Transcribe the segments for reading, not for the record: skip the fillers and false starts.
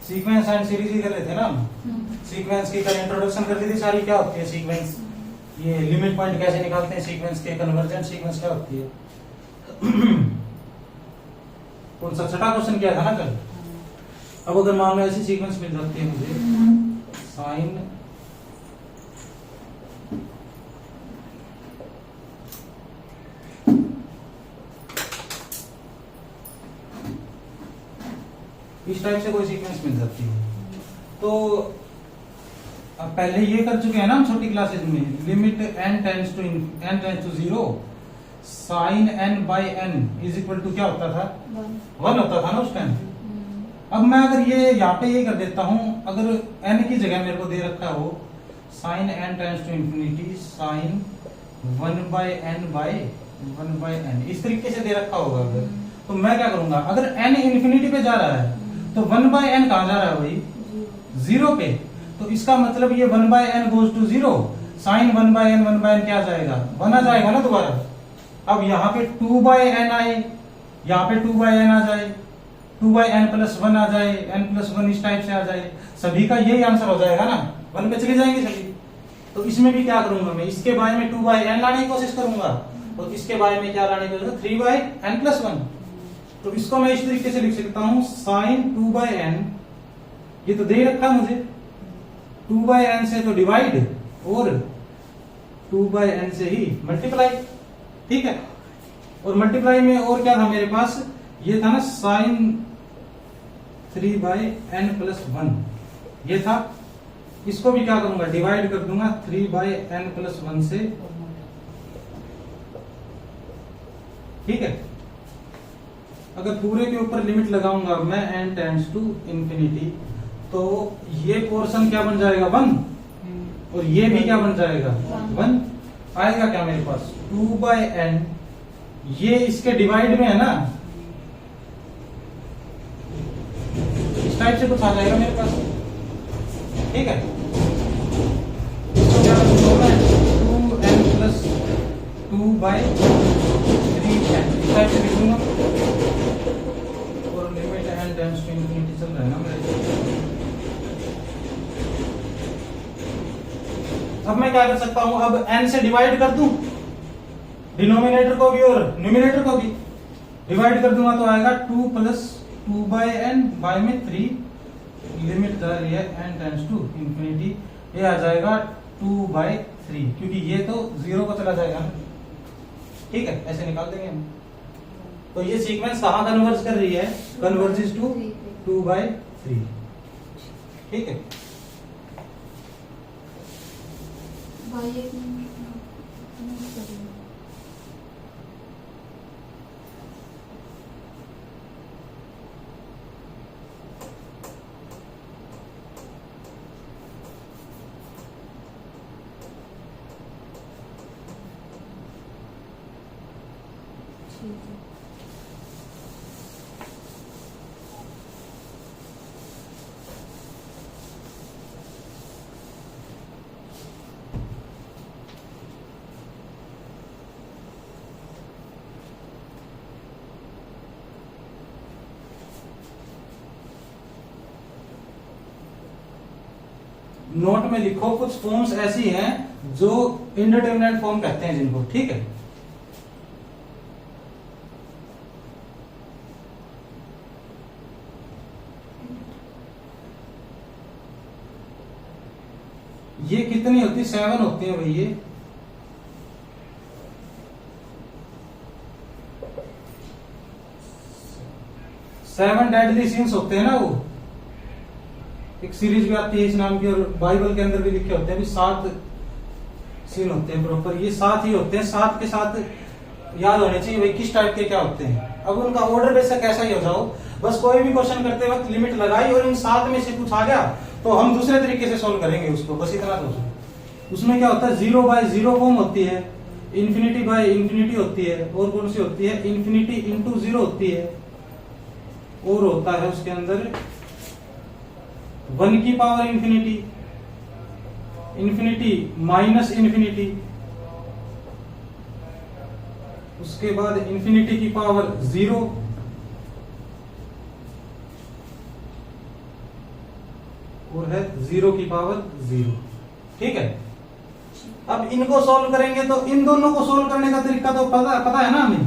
Sequence and series ही कर रहे थे ना हम। सीक्वेंस की कल इंट्रोडक्शन कर ली थी सारी, क्या होती है सीक्वेंस, ये लिमिट पॉइंट कैसे निकालते हैं सीक्वेंस के, कन्वर्जेंट सीक्वेंस क्या होती है। कौन सा छठा क्वेश्चन किया था ना कल। अब अगर मान लो ऐसी सीक्वेंस मिल जाती है मुझे, साइन इस टाइप से कोई सीक्वेंस मिल जाती है, तो अब पहले ये कर चुके हैं ना हम छोटी क्लासेज में, limit n tends to 0 sine n by n is equal to क्या होता था, 1 होता था ना उस टाइम। अब मैं अगर ये यहाँ पे ये कर देता हूं, अगर n की जगह मेरे को दे रखा हो sine n tends to infinity sine 1 by n, इस तरीके से दे रखा होगा अगर, तो मैं क्या करूंगा, अगर n इंफिनिटी पे जा रहा है तो 1 बाई n कहां जा रहा है भाई, 0 पे, तो इसका मतलब ये 1 by n goes to 0, sine 1 by n क्या जाएगा, 1 आ जाएगा ना दोबारा। अब यहाँ पे 2 बाई n आए, यहाँ पे 2 बाई n आ जाए, 2 बाई n प्लस 1 आ जाए, n प्लस 1 इस टाइप से आ जाए, सभी का यही आंसर हो जाएगा ना, 1 पे चले जाएंगे सभी। तो इसमें भी क्या करूंगा मैं, इसके बारे में 2 बाई n लाने की कोशिश करूंगा, और इसके बारे में क्या लाने की कोशिश, 3 बाई n प्लस 1। तो इसको मैं इस तरीके से लिख सकता हूं, साइन 2 बाई n, ये तो दे रखा मुझे, 2 बाई n से तो डिवाइड और 2 बाई n से ही मल्टीप्लाई, ठीक है। और मल्टीप्लाई में और क्या था मेरे पास, ये था ना साइन 3 बाई n प्लस 1, ये था। इसको भी क्या करूंगा, डिवाइड कर दूंगा 3 बाई n प्लस 1 से, ठीक है। अगर पूरे के ऊपर लिमिट लगाऊंगा मैं n टेंड्स टू इंफिनिटी, तो ये पोर्शन क्या बन जाएगा 1, और ये भी क्या बन जाएगा 1, आएगा क्या मेरे पास 2 बाई n, ये इसके डिवाइड में है ना, इस टाइप से कुछ आ जाएगा मेरे पास, ठीक है। इसको क्या करूंगा, 2n प्लस 2 बाई 3n इस टाइप से लिखूंगा, और limit n tends to infinity चल रहा है ना मेरे। अब मैं क्या कर सकता हूं, अब n से डिवाइड कर दूं, डिनोमिनेटर को भी और न्यूमिनेटर को भी डिवाइड कर दूंगा, तो आएगा 2 प्लस 2 बाई n बाई में 3, लिमिट जा रही है n टेंड्स टू इंफिनिटी, ये आ जाएगा 2 बाई 3, क्योंकि ये तो 0 को चला जाएगा ना, ठीक है, ऐसे निकाल देंगे हम। तो ये सीक्वेंस कहां कन्वर्ज कर रही है, कन्वर्जेस टू 2 बाई 3, ठीक है। नोट में लिखो, कुछ फॉर्म्स ऐसी हैं जो इंडिटरमिनेट फॉर्म कहते हैं जिनको, ठीक है। ये कितनी होती है, 7 होती है भाई, ये 7 डेडली सीन्स होते हैं ना, वो एक सीरीज भी आती है इस नाम की, और बाइबल के अंदर भी लिखे होते हैं, 7 सीन होते हैं प्रॉपर, ये 7 ही होते हैं, 7 के साथ याद होने चाहिए भाई किस टाइप के क्या होते हैं। अब उनका ऑर्डर बेशक कैसा ही हो जाओ, बस कोई भी क्वेश्चन करते वक्त लिमिट लगाई और इन 7 में से कुछ आ गया तो हम दूसरे तरीके से सोल्व करेंगे उसको, बस इतना सोचो। उसमें क्या होता है, 0 बाई 0 फॉर्म होती है, इंफिनिटी बाई इंफिनिटी होती है, और कौन सी होती है, इंफिनिटी इंटू 0 होती है, और होता है उसके अंदर 1 की power infinity, infinity minus infinity, उसके बाद इंफिनिटी की पावर 0, है 0 की पावर 0। ठीक है, अब इनको सोल्व करेंगे तो इन दोनों को सोल्व करने का तरीका तो पता है ना हमें,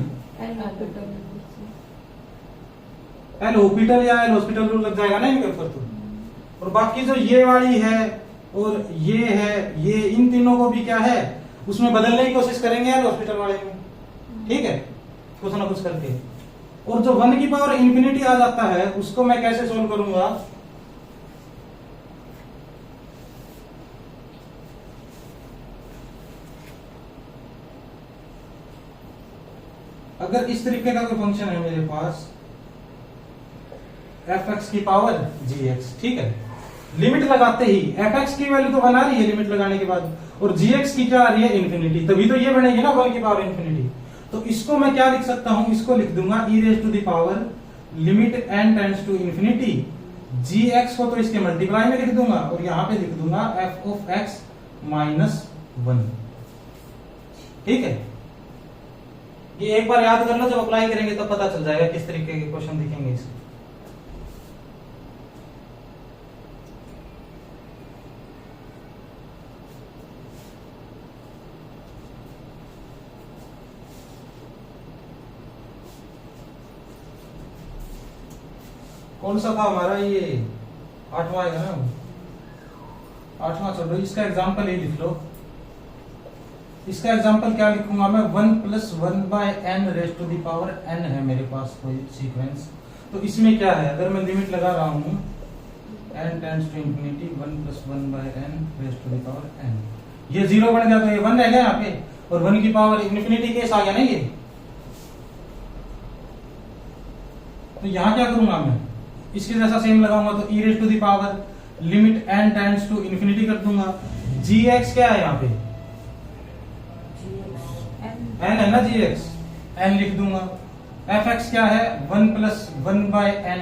एल हॉस्पिटल या एल हॉस्पिटल रूल लग जाएगा ना इनके ऊपर तो। और बाकी जो ये वाली है और ये है, ये इन तीनों को भी क्या है उसमें बदलने की कोशिश करेंगे एल हॉस्पिटल वाले में। ठीक है, कुछ ना कुछ करके। और जो 1 की पावर इंफिनिटी आ जाता है उसको मैं कैसे सोल्व करूंगा, अगर इस तरीके का कोई फंक्शन है मेरे पास fx की पावर gx, ठीक है, लिमिट लगाते ही fx की वैल्यू तो बना रही है लिमिट लगाने के बाद, और gx की क्या आ रही है इन्फिनिटी, तभी तो ये बनेगी ना 1 की पावर इन्फिनिटी। तो इसको मैं क्या लिख सकता हूं, इसको लिख दूंगा e raise to the power limit n tends to infinity, gx को तो इसके मल्टीप्लाई में लिख दूंगा और यहां पे लिख दूंगा f ऑफ x माइनस 1। ठीक है, ये एक बार याद कर लो, जब अप्लाई करेंगे तब पता चल जाएगा किस तरीके के क्वेश्चन दिखेंगे इसमें। कौन सा था हमारा, ये 8वां आएगा ना, 8वां छोड़ो, इसका एग्जांपल ये लिख लो। इसका एग्जांपल क्या लिखूंगा मैं, 1 plus 1 by n raise to the power n है मेरे पास कोई सीक्वेंस। तो इसमें क्या है, अगर मैं लिमिट लगा रहा हूं n tends to infinity 1 plus 1 by n raise to the power n, ये 0 बन गया तो ये 1 रह गया यहाँ पे, और 1 की पावर इंफिनिटी केस आ गया ना ये। तो यहां क्या करूंगा मैं, इसके जैसा सेम लगाऊंगा तो e raise to the power limit n tends to infinity कर दूंगा। gx क्या है यहाँ पे, n है ना gx, n लिख दूंगा। fx क्या है 1 प्लस 1 बाय n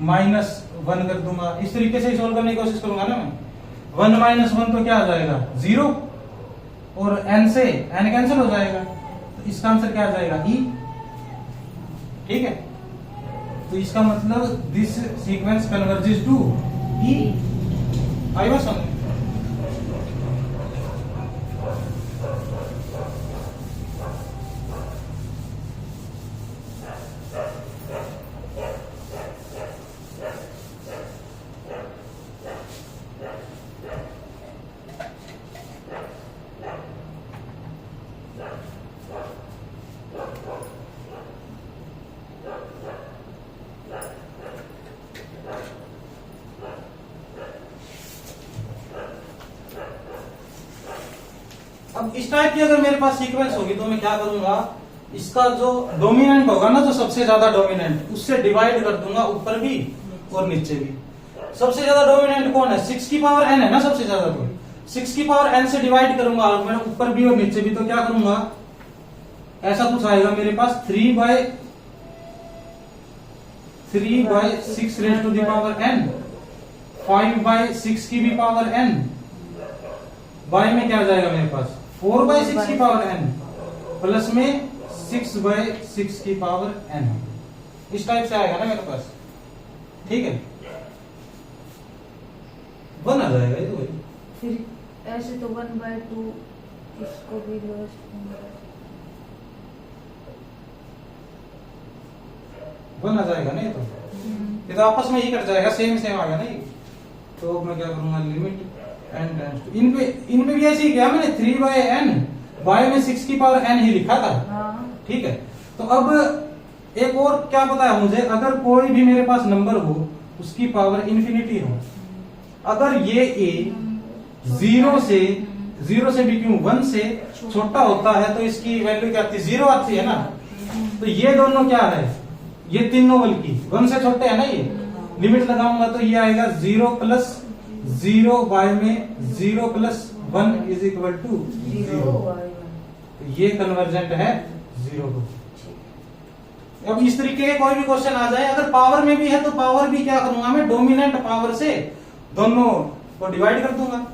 माइनस 1 कर दूंगा। इस तरीके से सोल्व करने की कोशिश करूंगा ना मैं। 1 माइनस 1 तो क्या आ जाएगा 0, और n से n कैंसिल हो जाएगा, तो इसका आंसर क्या आ जाएगा e। ठीक है, तो इसका मतलब this sequence converges to e। आई बात समझ, अब इस टाइप की अगर मेरे पास सीक्वेंस होगी तो मैं क्या करूंगा, इसका जो डोमिनेंट होगा ना, जो सबसे ज्यादा डोमिनेंट, उससे डिवाइड कर दूंगा ऊपर भी और नीचे भी। सबसे ज्यादा डोमिनेंट कौन है, 6 की पावर n है ना सबसे ज्यादा, तो 6 की पावर n से डिवाइड करूंगा मैं ऊपर भी और नीचे भी। तो क्या करूंगा, ऐसा कुछ आएगा मेरे पास 3 by 6 raise to the power n, 5 by 6 की भी पावर n, बाय में क्या आ जाएगा मेरे पास 4 बाय 6 की पावर n, प्लस में 6 बाय 6 की पावर n। इस टाइप से आएगा ना मेरे पास। ठीक है, 1 आ जाएगा ये तो भाई। फिर ऐसे तो 1/2 इसको भी वन आ जाएगा ना ये तो आपस में ही कट जाएगा, सेम सेम आ गया ना ये। तो मैं क्या करूंगा, लिमिट n टेंड्स टू, इन पे भी ऐसे ही किया मैंने, 3 बाय n, बाय में 6 की पावर n ही लिखा था। ठीक है, तो अब एक और क्या पता है मुझे, अगर कोई भी मेरे पास नंबर हो उसकी पावर इंफिनिटी हो, अगर ये a 0 से भी क्यों 1 से छोटा होता है तो इसकी वैल्यू क्या आती है, 0 आती है ना। तो ये दोनों क्या है, ये तीनों बल्कि 1 से छोटे है ना, ये लिमिट लगाऊंगा तो ये आएगा 0 प्लस 0 बाय में 0 प्लस 1 इज इक्वल टू 0। ये कन्वर्जेंट है 0 को। अब इस तरीके के कोई भी क्वेश्चन आ जाए, अगर पावर में भी है तो पावर भी क्या करूंगा मैं, डोमिनेंट पावर से दोनों को डिवाइड कर दूंगा।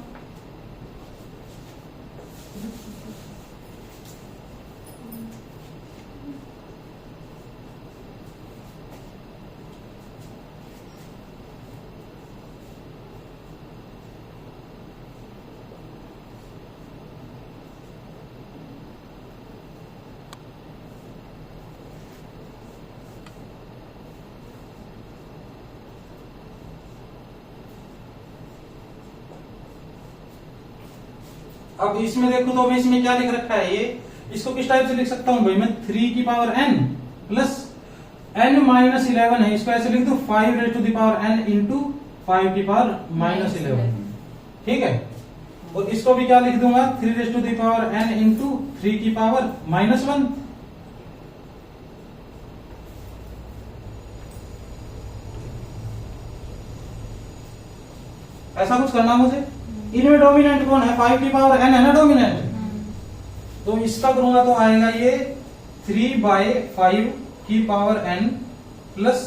अब इसमें देखो तो मैं इसमें क्या लिख रखा है, ये इसको किस टाइप से लिख सकता हूं भाई मैं, 3 की power n plus n minus 11 है, इसको ऐसे लिख दो 5 raise to the power n into 5 की पावर माइनस 11। ठीक है, और इसको भी क्या लिख दूंगा, 3 raise to the power n into 3 की पावर माइनस 1। ऐसा कुछ करना मुझे। इनमें डोमिनेंट कौन है, 5 की पावर n है ना डोमिनेंट, तो इसका करूंगा तो आएगा ये 3/5 की पावर n प्लस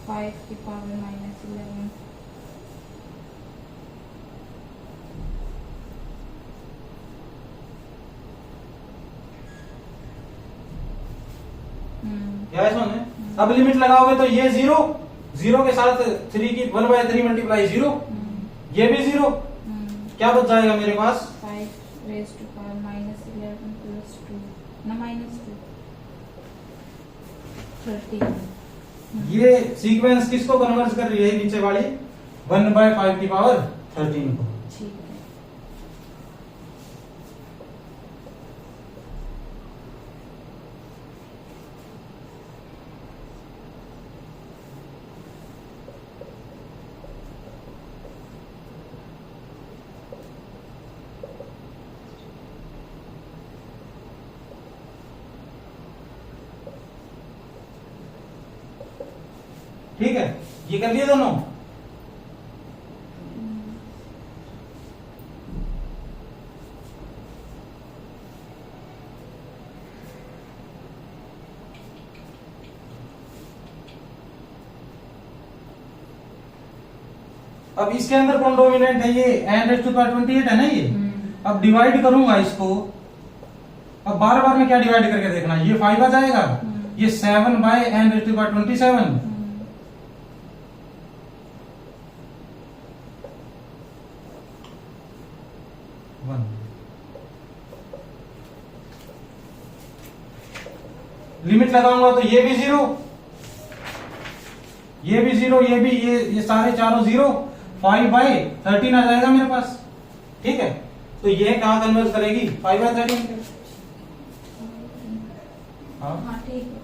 5 की पावर माइनस 11। क्या ऐसा है। अब लिमिट लगाओगे तो ये 0 के साथ 3 की 1/3 मल्टीप्लाई 0, ये भी 0, क्या बच जाएगा मेरे पास, 5 raise to power minus 11 plus 2 ना माइनस 2 13। ये सीक्वेंस किसको कन्वर्ट कर रही है, नीचे वाली 1/5 की पावर 13 को। ठीक है। ठीक है, ये कर लिए दोनों। अब इसके अंदर कौन डोमिनेंट है, ये n रेज़ टू पावर 28 है ना ये। अब डिवाइड करूंगा इसको, अब बार बार में क्या डिवाइड करके देखना, ये 5 आ जाएगा, ये 7/n raise to power 27। Limit लगाऊंगा तो ये भी 0, ये भी 0, ये भी, ये सारे चारों 0, 5/13 आ जाएगा मेरे पास। ठीक है, तो ये कहां कन्वर्ट करेगी, 5/13 पे। हाँ हाँ ठीक है।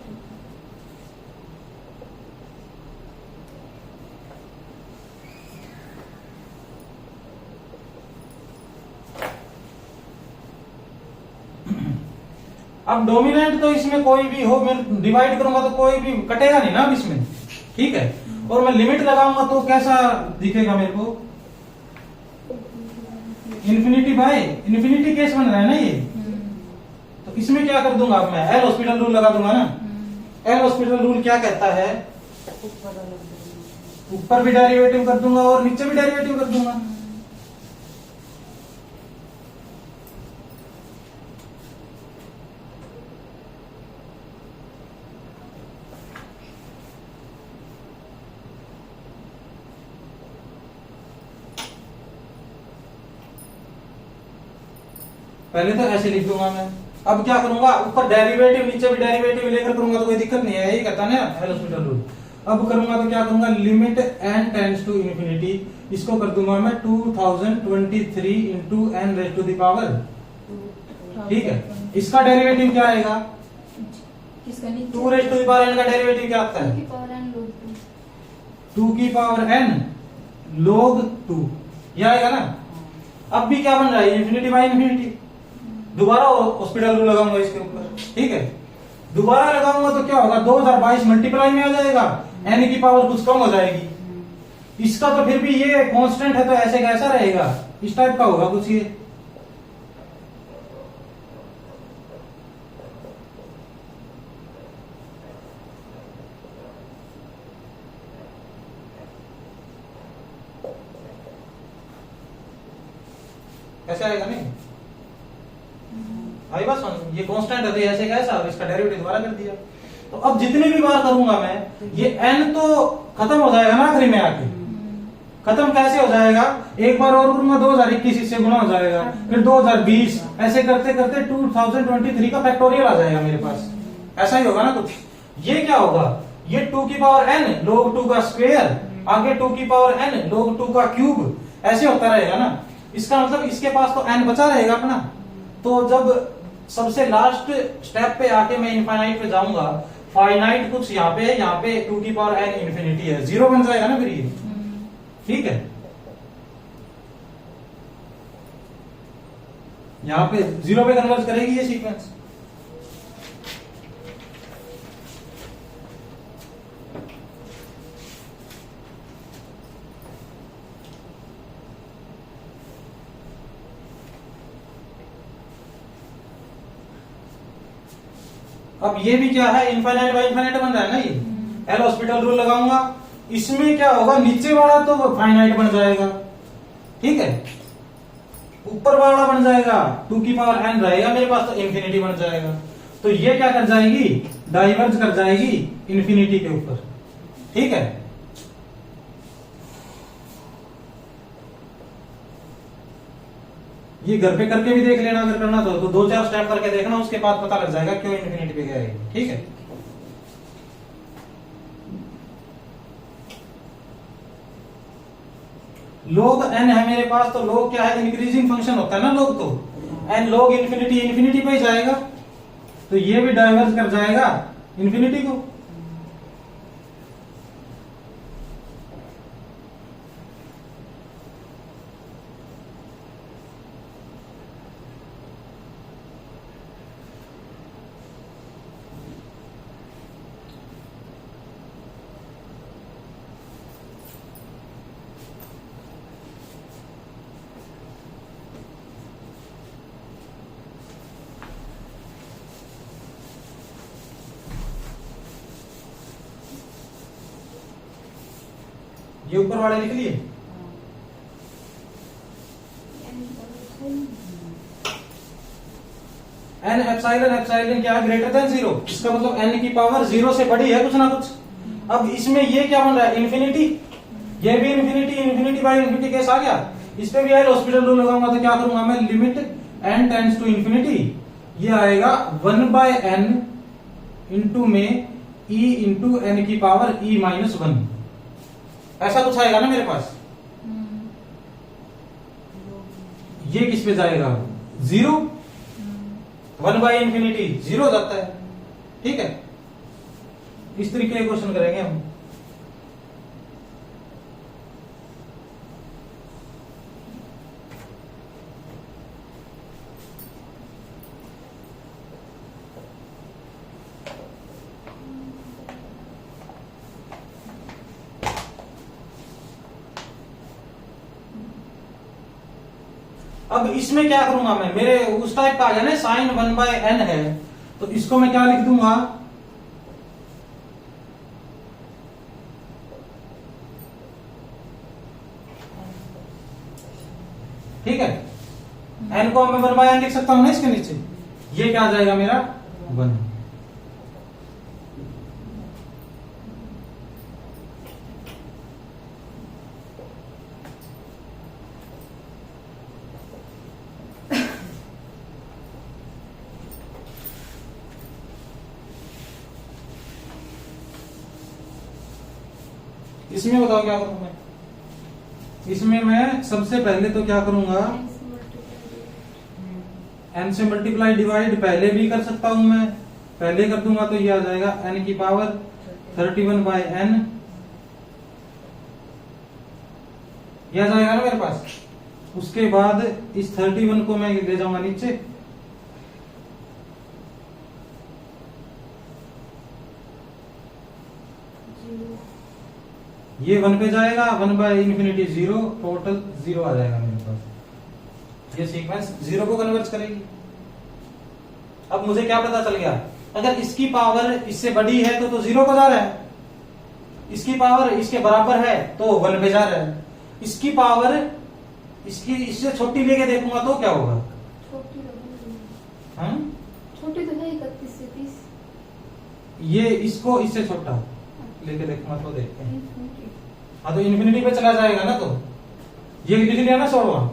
अब डोमिनेंट तो इसमें कोई भी हो, मैं डिवाइड करूंगा तो कोई भी कटेगा नहीं ना अब इसमें। ठीक है, और मैं लिमिट लगाऊंगा तो कैसा दिखेगा मेरे को, इन्फिनिटी केस बन रहा है ना ये। तो इसमें क्या कर दूंगा अब मैं, एल हॉस्पिटल रूल लगा दूंगा ना। एल हॉस्पिटल रूल क्या कहता है, ऊपर भी डेरिवेटिव कर दूंगा और नीचे भी डेरिवेटिव कर दूंगा। पहले तो ऐसे लिख दूंगा मैं। अब क्या करूंगा, ऊपर डेरिवेटिव नीचे भी डेरिवेटिव लेकर करूंगा तो कोई दिक्कत नहीं है, यही कहता ना एल हॉस्पिटल रूल। अब करूंगा तो क्या करूंगा, limit n tends to infinity, इसको कर दूंगा मैं 2023 into n raise to the power. ठीक है, इसका डेरिवेटिव क्या आएगा, किसका नीचे 2 raise to the power n का डेरिवेटिव क्या आता 2 है, की पावर n log 2 की पावर n log 2, ये आएगा ना। अब भी क्या बन रहा है, इन्फिनिटी बाई इन्फिनिटी। दोबारा हॉस्पिटल रूल लगाऊंगा इसके ऊपर। ठीक है, दोबारा लगाऊंगा तो क्या होगा, 2022 मल्टीप्लाई में आ जाएगा, n की पावर कुछ कम हो जाएगी। इसका तो फिर भी ये कांस्टेंट है तो ऐसे कैसा रहेगा, इस टाइप का होगा कुछ ये। ऐसे आएगा नहीं, आई बात समझ, ये कांस्टेंट है तो ऐसे कैसा, और इसका डेरिवेटिव दोबारा कर दिया। तो अब जितनी भी बार करूंगा मैं, ये n तो खत्म हो जाएगा ना आखिरी में आके। खत्म कैसे हो जाएगा, एक बार और करूंगा 2021 इससे गुना हो जाएगा, फिर 2020, ऐसे करते करते 2023 का फैक्टोरियल आ जाएगा मेरे पास। ऐसा ही होगा ना कुछ। ये क्या होगा, ये 2 की पावर n log 2 का स्क्वायर, आगे 2 की पावर n log 2 का क्यूब, ऐसे होता रहेगा ना। इसका मतलब इसके पास तो n बचा रहेगा अपना। तो जब सबसे लास्ट स्टेप पे आके मैं इनफाइनाइट पे जाऊंगा, फाइनाइट कुछ यहाँ पे है, यहाँ पे 2 की पावर n इन्फिनिटी है, 0 बन जाएगा ना फिर ये। ठीक है, यहाँ पे 0 पे कन्वर्ज करेगी ये सीक्वेंस। अब ये भी क्या है, इनफाइनाइट बाय इनफाइनाइट बन रहा है ना ये। एल हॉस्पिटल रूल लगाऊंगा, इसमें क्या होगा, नीचे वाला तो फाइनाइट बन जाएगा, ठीक है, ऊपर वाला बन जाएगा 2 की पावर n रहेगा मेरे पास, तो इन्फिनिटी बन जाएगा। तो ये क्या कर जाएगी, डाइवर्ज कर जाएगी इन्फिनिटी के ऊपर। ठीक है, ये घर पे करके भी देख लेना अगर करना तो 2-4 स्टेप करके देखना, उसके बाद पता लग जाएगा क्यों इन्फिनिटी पे गया है। ठीक है, log n है मेरे पास, तो log क्या है, इंक्रीजिंग फंक्शन होता है ना log, तो n log इन्फिनिटी इन्फिनिटी पे ही जाएगा, तो ये भी डाइवर्ज कर जाएगा इन्फिनिटी को। ये ऊपर वाले लिख लिए, n एप्सिलॉन क्या है, ग्रेटर देन 0, इसका मतलब n की पावर 0 से बड़ी है कुछ ना कुछ। अब इसमें ये क्या बन रहा है, इन्फिनिटी, ये भी infinity, infinity by infinity case आ गया। इस पे भी एल हॉस्पिटल रूल लगाऊंगा, तो क्या करूंगा मैं, limit n tends to infinity, ये आएगा 1/n इंटू में e इंटू n की पावर e माइनस 1, ऐसा कुछ आएगा ना मेरे पास। ये किस पे जाएगा, 0, 1/इन्फिनिटी 0 जाता है। ठीक है, इस तरीके के क्वेश्चन करेंगे हम। अब इसमें क्या करूंगा मैं, मेरे उस टाइप का आ गया ना, साइन 1/n है, तो इसको मैं क्या लिख दूंगा, ठीक है, n को मैं 1/n लिख सकता हूं ना इसके नीचे, ये क्या आ जाएगा मेरा 1। इसमें बताओ क्या करूं मैं, इसमें मैं सबसे पहले तो क्या करूंगा, n से मल्टीप्लाई डिवाइड पहले भी कर सकता हूं मैं, पहले कर दूंगा तो ये आ जाएगा n की पावर 31/n, ये आ जाएगा ना मेरे पास। उसके बाद इस 31 को मैं ले जाऊंगा नीचे, ये 1 पे जाएगा, 1/इन्फिनिटी 0, टोटल 0 आ जाएगा मेरे पास। ये सीक्वेंस 0 को कन्वर्ट करेगी। अब मुझे क्या पता चल गया, अगर इसकी पावर इससे बड़ी है तो 0 पे जा रहा है, इसकी पावर इसके बराबर है तो 1 पे जा रहा है, इसकी पावर इसकी इससे छोटी लेके देखूंगा तो क्या होगा, छोटी तो है 31 से 30, ये इसको इससे छोटा लेके देखूंगा तो देखते हैं। हाँ, तो इन्फिनिटी पे चला जाएगा ना, तो ये लिख लिया ना 16।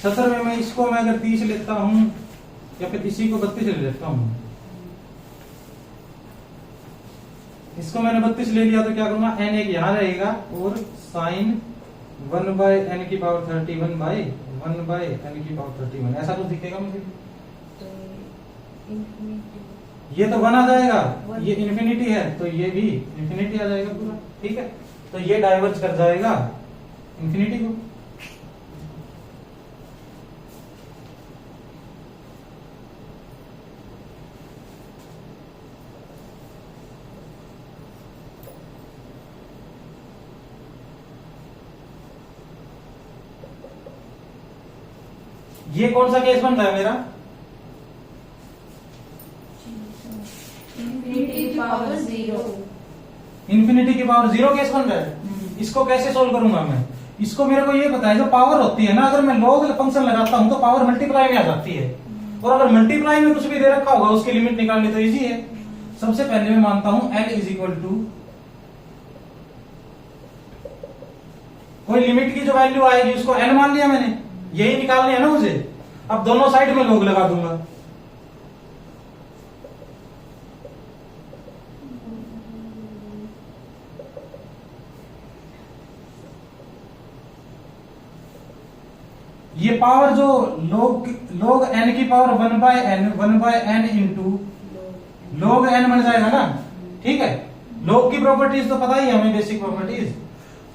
70 में मैं इसको मैं अगर 30 लेता हूं, या फिर इसी को 32 ले लेता हूं, इसको मैंने 32 ले लिया तो क्या करूंगा, n एक यहां रहेगा और साइन 1/n⁻31 ऐसा कुछ दिखेगा मुझे। तो इंफिनिटी ये तो 1 आ जाएगा, One. ये इन्फिनिटी है तो ये भी इन्फिनिटी आ जाएगा पूरा, ठीक है। तो ये डाइवर्ज कर जाएगा इन्फिनिटी को। ये कौन सा केस बन रहा है मेरा? इंफिनिटी की पावर 0। इन्फिनिटी की पावर 0 केस बन रहा है। इसको कैसे सोल्व करूंगा मैं? इसको मेरे को ये पता है जो पावर होती है ना, अगर मैं लॉग फंक्शन लगाता हूं तो पावर मल्टीप्लाई में आ जाती है, और अगर मल्टीप्लाई में कुछ भी दे रखा होगा उसकी लिमिट निकालनी तो इजी है। सबसे पहले मैं मानता हूं n इज इक्वल टू कोई लिमिट की जो वैल्यू आएगी उसको n मान लिया मैंने, यही निकालनी है ना मुझे। अब दोनों साइड में लॉग लगा दूंगा। ये पावर जो log n की power 1/n into log n बन जाएगा ना, ठीक है। log की प्रॉपर्टीज तो पता ही है हमें, बेसिक प्रॉपर्टीज।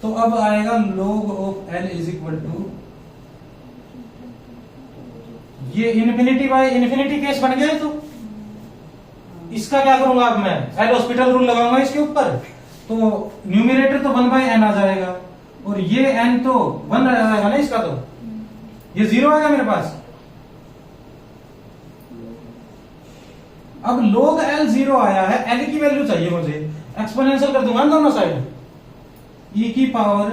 तो अब आएगा log of n is equal to, ये इन्फिनिटी बाय इन्फिनिटी केस बन गया है। तो इसका क्या करूंगा अब मैं? एल हॉस्पिटल रूल लगाऊंगा इसके ऊपर, तो न्यूमिरेटर तो 1/n आ जाएगा और ये n तो 1 आ जाएगा ना इसका, तो ये 0 आएगा मेरे पास। अब log l 0 आया है, l की वैल्यू चाहिए मुझे, एक्सपोनेंशियल कर दूंगा दोनों साइड। e की power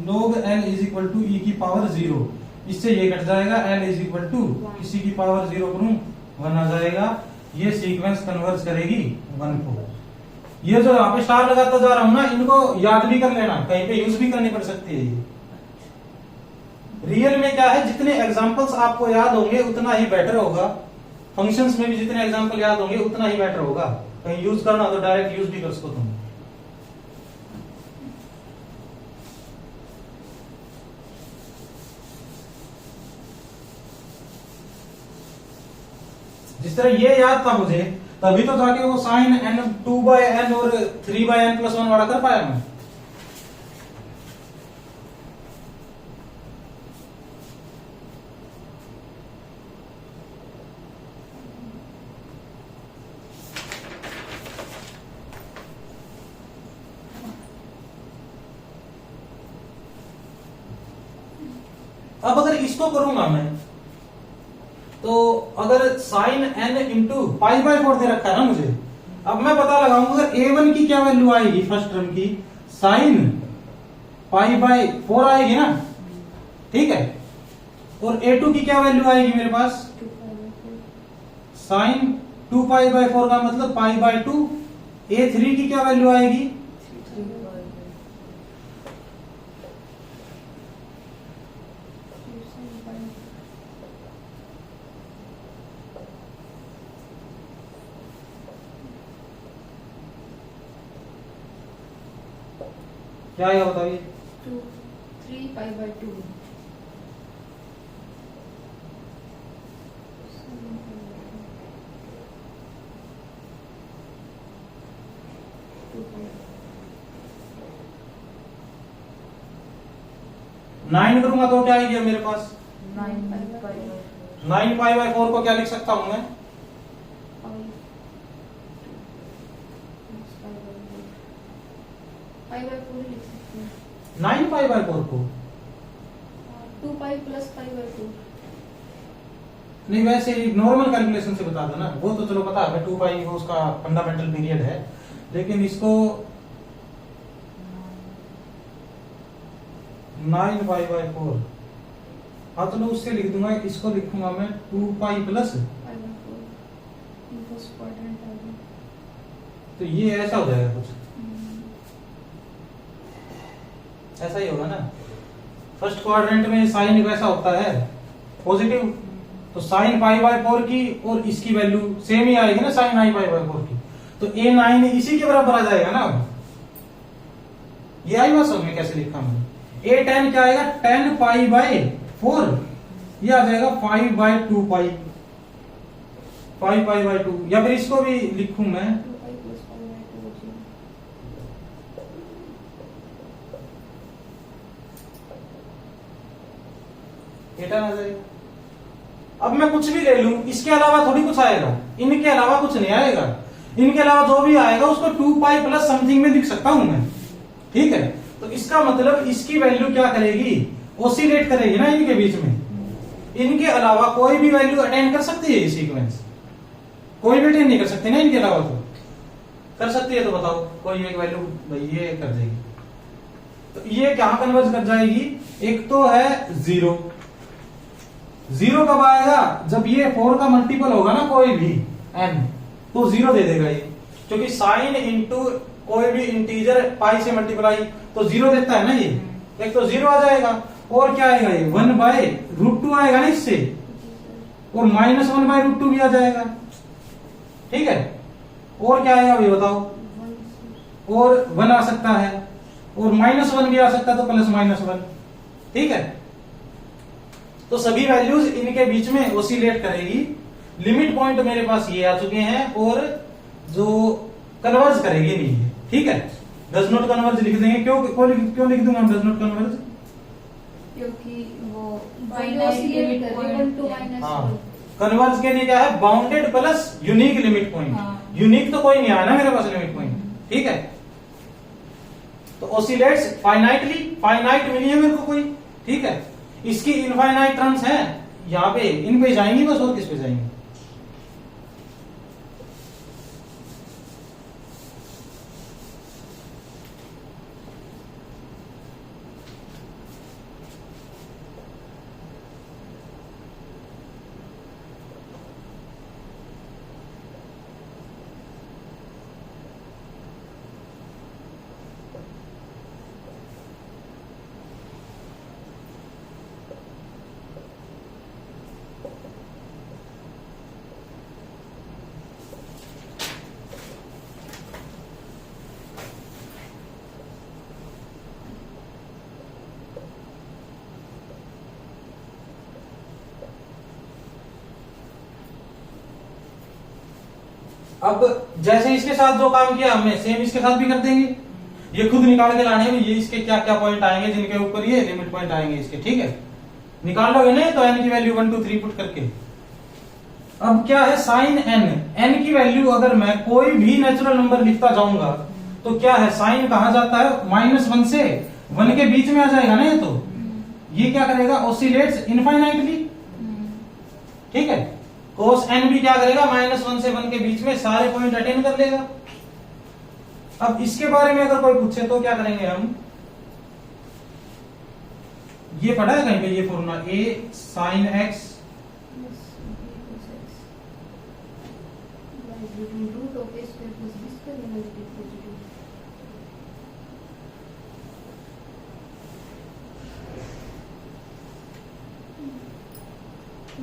log l is equal to e की पावर 0, इससे ये कट जाएगा, l इज इक्वल टू इसी की पावर 0 करूं 1 आ जाएगा। ये सीक्वेंस कन्वर्ज करेगी 1 को। ये जो यहाँ पे स्टार लगाता जा रहा हूं ना, इनको याद भी कर लेना, कहीं पे यूज भी करनी पड़ सकती है। ये रियल में क्या है, जितने एग्जांपल्स आपको याद होंगे उतना ही बेटर होगा। फंक्शंस में भी जितने एग्जांपल याद होंगे उतना ही बेटर होगा। कहीं यूज करना तो डायरेक्ट यूज भी कर सको तुम। जिस तरह ये याद था मुझे, तभी तो जाके वो साइन n 2/n और 3/n+1 वाला कर पाया मैं। अब अगर इसको करूंगा मैं, तो अगर साइन n इंटू π/4 दे रखा है ना मुझे, अब मैं पता लगाऊंगा अगर a1 की क्या वैल्यू आएगी फर्स्ट टर्म की, साइन π/4 आएगी ना, ठीक है। और a2 की क्या वैल्यू आएगी मेरे पास, साइन 2π/4 का मतलब π/2। a3 की क्या वैल्यू आएगी, क्या आएगा बताइए। 3π/2। नाइन करूंगा तो क्या आएगी मेरे पास, 9π/4। 9π/4 को क्या लिख सकता हूं मैं, π/4 लिख सकते हैं। 9π/4 को 2π + π/2। नहीं, वैसे नॉर्मल कैलकुलेशन से बता दो ना, वो तो चलो पता है 2π वो उसका फंडामेंटल पीरियड है, लेकिन इसको 9π/4, हाँ चलो उससे लिख दूंगा। इसको लिखूंगा मैं 2π + π/4 फर्स्ट क्वाड्रेंट आ गया। तो ये ऐसा हो जाएगा कुछ, ऐसा ही होगा ना। फर्स्ट क्वाड्रेंट में साइन वैसा होता है पॉजिटिव, तो साइन π/4 की और इसकी वैल्यू सेम ही आएगी ना, साइन 9π/4 की, तो a9 इसी के बराबर आ जाएगा ना। अब ये आई बात समझ में कैसे लिखा मैंने, ए टेन क्या आएगा 10 पाई बाय 4, ये आ जाएगा 5 बाय 2 पाई, 5 पाई बाय 2, या फिर इसको भी लिखूं मैं 2 plus 5 by 2 0. एटा आ जाएगा। अब मैं कुछ भी ले लूं, इसके अलावा थोड़ी कुछ आएगा, इनके अलावा कुछ नहीं आएगा, इनके अलावा जो भी आएगा उसको 2 पाई प्लस समथिंग में लिख सकता हूं मैं, ठीक है। तो इसका मतलब इसकी वैल्यू क्या करेगी, ओसिलेट करेगी ना इनके बीच में, इनके अलावा कोई भी वैल्यू अटेंड कर सकती है ये सीक्वेंस, कोई भी अटेंड नहीं कर सकती ना इनके अलावा, तो कर सकती है, तो बताओ कोई एक वैल्यू भाई ये कर देगी, तो ये क्या कन्वर्ज कर जाएगी, एक तो है 0, 0 कब आएगा, जब ये 4 का मल्टीपल होगा ना कोई भी n, तो 0 दे देगा ये, क्योंकि साइन इंटू कोई भी इंटीजर पाई से मल्टीप्लाई तो 0 देता है ना ये, एक तो 0 आ जाएगा, और क्या आएगा ये 1 बाय रूट 2 आएगा ना इससे, और -1 बाय रूट 2 भी आ जाएगा, ठीक है। और क्या आएगा अभी बताओ, और 1 आ सकता है, और -1 भी आ सकता है, तो +-1, ठीक है। तो सभी वैल्यूज इनके बीच में ओसिलेट करेगी, लिमिट पॉइंट मेरे पास ये आ चुके हैं, और जो कन्वर्ज करेगी नहीं है, ठीक है। डज नॉट कन्वर्ज लिख देंगे, क्यों लिख दूंगा हम डज नॉट कन्वर्ज, क्योंकि वो oscillate कर रही है 1 to -1. हाँ, कन्वर्ज के लिए क्या है, bounded plus unique limit point, हाँ। यूनिक तो कोई नहीं आया ना मेरे पास लिमिट पॉइंट, ठीक है। तो ओसिलेट्स फाइनाइटली, फाइनाइट मिली है मेरे को कोई, ठीक है। इसकी इनफाइनाइट टर्म्स है, यहाँ पे इन पे जाएंगी बस, और किस पे जाएंगी। अब जैसे इसके साथ जो काम किया हमने, सेम इसके साथ भी कर देंगे, ये खुद निकाल के लाने में, ये इसके क्या क्या पॉइंट आएंगे जिनके ऊपर ये लिमिट पॉइंट आएंगे इसके, ठीक है। निकाल लोगे ना तो n की वैल्यू 1 2 3 पुट करके। अब क्या है साइन n की वैल्यू अगर मैं कोई भी नेचुरल नंबर लिखता जाऊंगा तो क्या है, साइन कहा जाता है -1 से 1 के बीच में आ जाएगा ना, ये तो ये क्या करेगा, ओसिलेट्स इनफाइनाइटली, ठीक है। कोस n भी क्या करेगा, -1 से 1 के बीच में सारे पॉइंट अटेन कर लेगा। अब इसके बारे में अगर कोई पूछे तो क्या करेंगे हम, ये पढ़ा है कहीं पे ये formula, a sin x root of a square plus b square negative positive.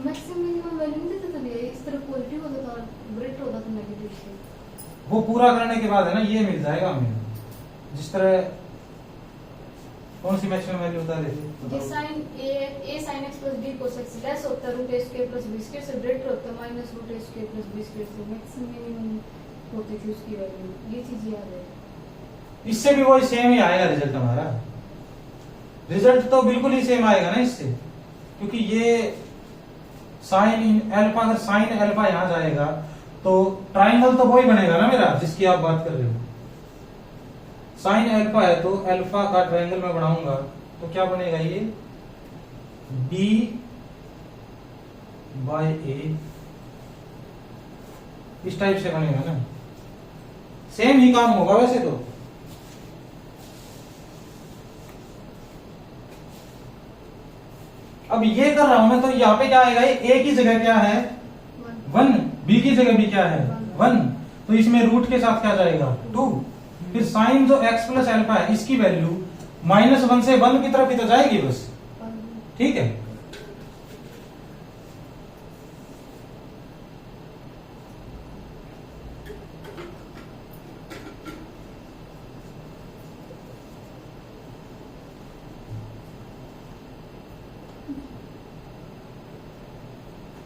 Maximum minimum value नहीं देता था भैया, इस तरफ पॉजिटिव होता था और ग्रेटर होता था नेगेटिव से। वो पूरा करने के बाद है ना ये मिल जाएगा हमें, जिस तरह कौन सी मैक्सिमम वैल्यू बता रहे ये थे, sin a sin x plus b cos x less होता है root a square plus b square से, ग्रेटर होता है minus root a square plus b square से। मैक्सिमम मिनिमम होती थी उसकी वैल्यू, ये चीज याद है। इससे भी वही सेम ही आएगा रिजल्ट हमारा, रिजल्ट तो बिल्कुल ही सेम आएगा ना इससे, क्योंकि ये साइन अल्फा, अगर साइन अल्फा यहां जाएगा तो ट्राइंगल तो वही बनेगा ना मेरा जिसकी आप बात कर रहे हो। साइन अल्फा है तो अल्फा का ट्राइंगल में बनाऊंगा तो क्या बनेगा, ये b बाय a, इस टाइप से बनेगा ना, सेम ही काम होगा वैसे तो। अब ये कर रहा हूं मैं तो यहाँ पे क्या आएगा, a की जगह क्या है 1, b की जगह भी क्या है 1, तो इसमें रूट के साथ क्या जाएगा 2, फिर साइन जो x प्लस अल्फा है इसकी वैल्यू -1 से 1 की तरफ ही तो जाएगी बस, ठीक है।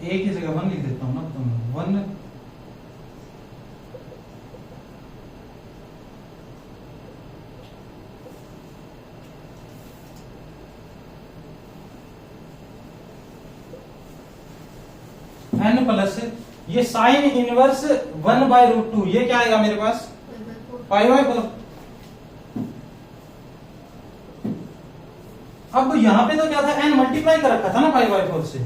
ए की जगह 1 लिख देता हूँ ना, तो 1 n प्लस ये साइन इनवर्स 1/√2, ये क्या आएगा मेरे पास π/4। अब यहाँ पे तो क्या था, n मल्टीप्लाई कर रखा था ना π/4 से,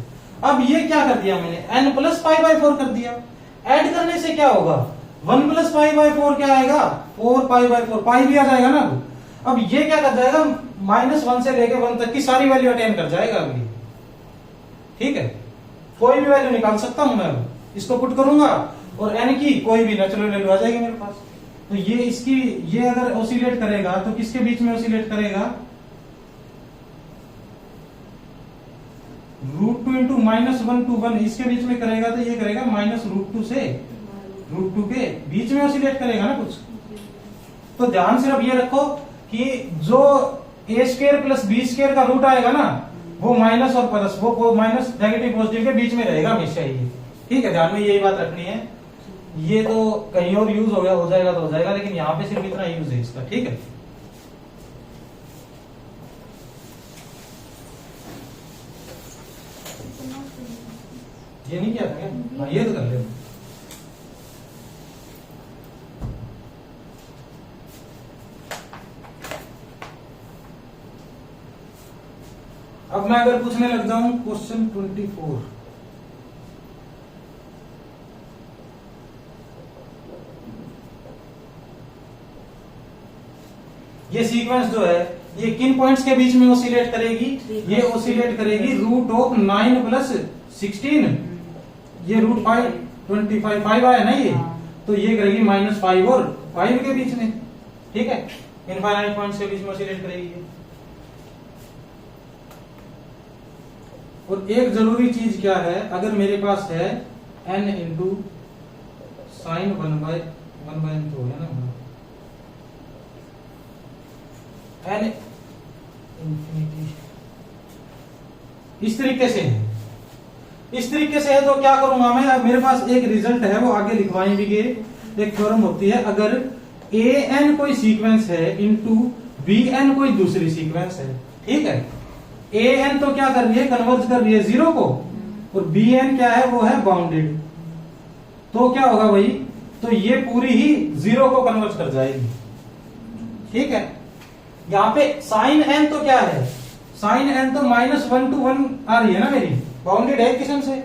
अब ये क्या कर दिया मैंने, n प्लस π/4 कर दिया। ऐड करने से क्या होगा, 1 प्लस π/4 क्या आएगा, 4π/4, पाई भी आ जाएगा ना। अब ये क्या कर जाएगा, -1 से लेके 1 तक की सारी वैल्यू अटेन कर जाएगा अभी। ठीक है, कोई भी वैल्यू निकाल सकता हूं मैं, अब इसको पुट करूंगा और n की कोई भी नेचुरल वैल्यू आ जाएगी मेरे पास। तो ये इसकी, ये अगर ओसिलेट करेगा तो किसके बीच में ओसिलेट करेगा, √2 इंटू -1 to 1 इसके बीच में करेगा, तो ये करेगा -√2 से √2 के बीच में ओसिलेट करेगा ना कुछ। तो ध्यान सिर्फ ये रखो कि जो a² प्लस b² का रूट आएगा ना, वो माइनस और प्लस, वो माइनस नेगेटिव पॉजिटिव के बीच में रहेगा हमेशा ये। ठीक है, ध्यान में यही बात रखनी है। ये तो कहीं और यूज हो जाएगा तो हो जाएगा, लेकिन यहाँ पे सिर्फ इतना यूज है इसका। ठीक है, ये नहीं किया था क्या? हाँ, ये तो कर ले। अब मैं अगर पूछने लग जाऊं क्वेश्चन 24, ये सीक्वेंस जो है ये किन पॉइंट्स के बीच में ओसिलेट करेगी, ये ओसिलेट करेगी √9 प्लस 16, ये √5 5 आया ना ये, तो ये करेगी -5 और 5 के बीच में। ठीक है, इनफाइनाइट पॉइंट्स के बीच में ओसिलेट करेगी ये। और एक जरूरी चीज क्या है, अगर मेरे पास है n इंटू साइन 1/n तो है ना, n इंफिनिटी इस तरीके से है, इस तरीके से है, तो क्या करूंगा मैं, अब मेरे पास एक रिजल्ट है, वो आगे लिखवाएंगे। एक थ्योरम होती है, अगर an कोई सीक्वेंस है इंटू bn कोई दूसरी सीक्वेंस है, ठीक है, an तो क्या कर रही है, कन्वर्ज कर रही है 0 को, और bn क्या है, वो है बाउंडेड। तो क्या होगा भाई, तो ये पूरी ही 0 को कन्वर्ज कर जाएगी। ठीक है, यहाँ पे साइन n तो क्या है, साइन n तो -1 to 1 आ रही है ना मेरी, बाउंडेड है किस्म से।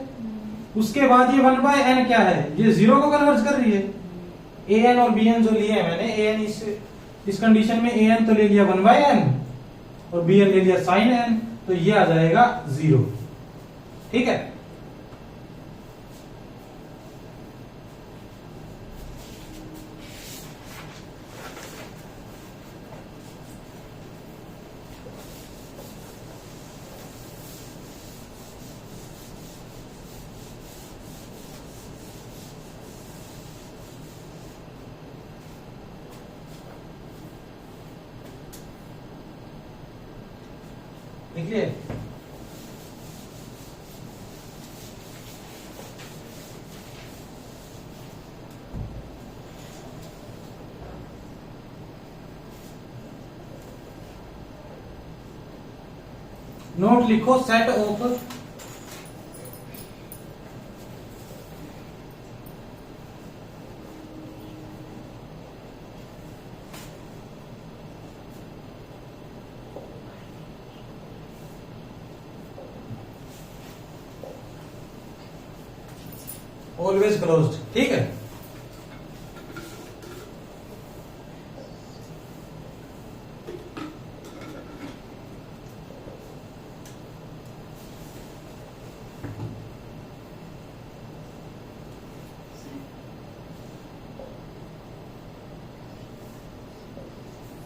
उसके बाद ये 1/n क्या है, ये 0 को कन्वर्ज कर रही है। an और bn जो लिए है मैंने, an इस कंडीशन में an तो ले लिया 1/n और bn ले लिया साइन n, तो ये आ जाएगा 0। ठीक है, देखिए नोट लिखो, सेट ऑफ ऑलवेज क्लोज्ड। ठीक है,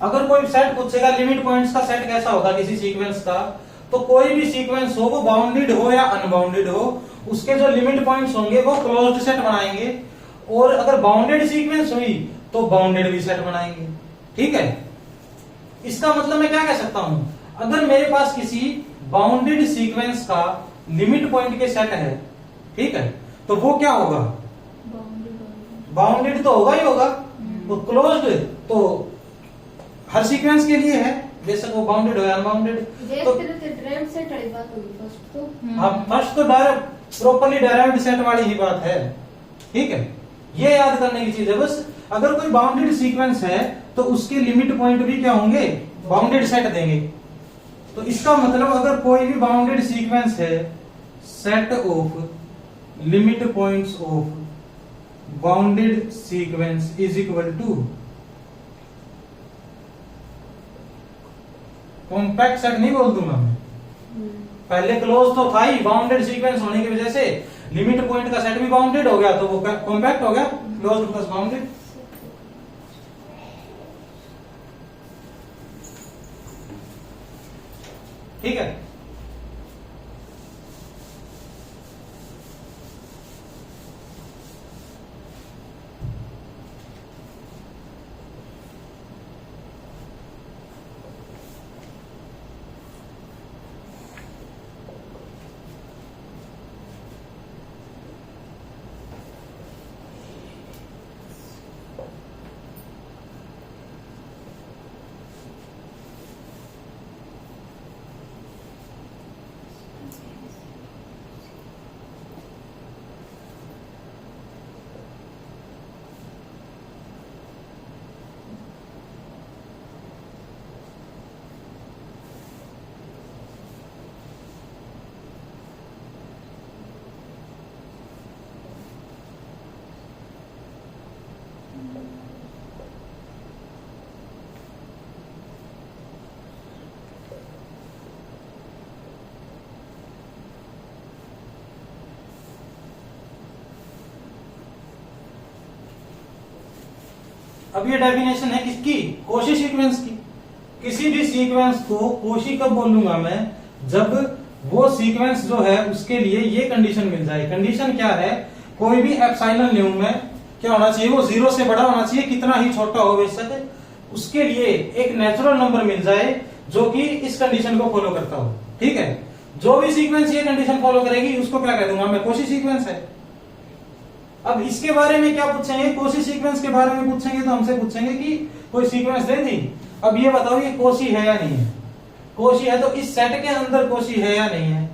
अगर कोई सेट पूछेगा लिमिट पॉइंट्स का सेट कैसा होगा किसी सीक्वेंस का, तो कोई भी सीक्वेंस हो, वो बाउंडेड हो या अनबाउंडेड हो, उसके जो लिमिट पॉइंट्स होंगे वो क्लोज्ड सेट बनाएंगे, और अगर बाउंडेड सीक्वेंस हुई तो बाउंडेड भी सेट बनाएंगे। ठीक है, इसका मतलब मैं क्या कह सकता हूं, अगर मेरे पास किसी बाउंडेड सीक्वेंस का लिमिट पॉइंट के सेट है, ठीक है, तो वो क्या होगा, बाउंडेड बाउंडेड तो होगा ही होगा। तो क्लोज्ड तो हर सीक्वेंस के लिए है, बेशक वो बाउंडेड हो या अनबाउंडेड। तो डिराइव्ड सेट वाली बात होगी फर्स्ट तो। हाँ, फर्स्ट तो डायरेक्ट प्रॉपर्ली डिराइव्ड सेट वाली ही बात है, ठीक है, ये याद करने की चीज है बस। अगर कोई बाउंडेड सीक्वेंस है तो उसके लिमिट पॉइंट भी क्या होंगे, बाउंडेड सेट देंगे। तो इसका मतलब अगर कोई भी बाउंडेड सीक्वेंस है, set of limit points of bounded sequence is equal to compact set नहीं बोल दूंगा मैं, पहले क्लोज तो था ही, बाउंडेड सीक्वेंस होने की वजह से लिमिट पॉइंट का सेट भी बाउंडेड हो गया, तो वो कॉम्पैक्ट हो गया, क्लोज प्लस बाउंडेड। ठीक है, अब ये डेफिनेशन है किसकी, कोशी सीक्वेंस की। किसी भी सीक्वेंस को कोशी कब बोलूंगा मैं, जब वो सीक्वेंस जो है उसके लिए ये कंडीशन मिल जाए। कंडीशन क्या है, कोई भी एप्सिलॉन न्यू में क्या होना चाहिए, वो 0 से बड़ा होना चाहिए, कितना ही छोटा हो बेशक, उसके लिए एक नेचुरल नंबर मिल जाए जो कि इस कंडीशन को फॉलो करता हो। ठीक है, जो भी सीक्वेंस ये कंडीशन फॉलो करेगी उसको क्या कह दूंगा मैं, कोशी सीक्वेंस है। अब इसके बारे में क्या पूछेंगे, कोशी सीक्वेंस के बारे में पूछेंगे तो हमसे पूछेंगे कि कोई सीक्वेंस दे दी, अब ये बताओ ये कोशी है या नहीं है। कोशी है तो इस सेट के अंदर कोशी है या नहीं है,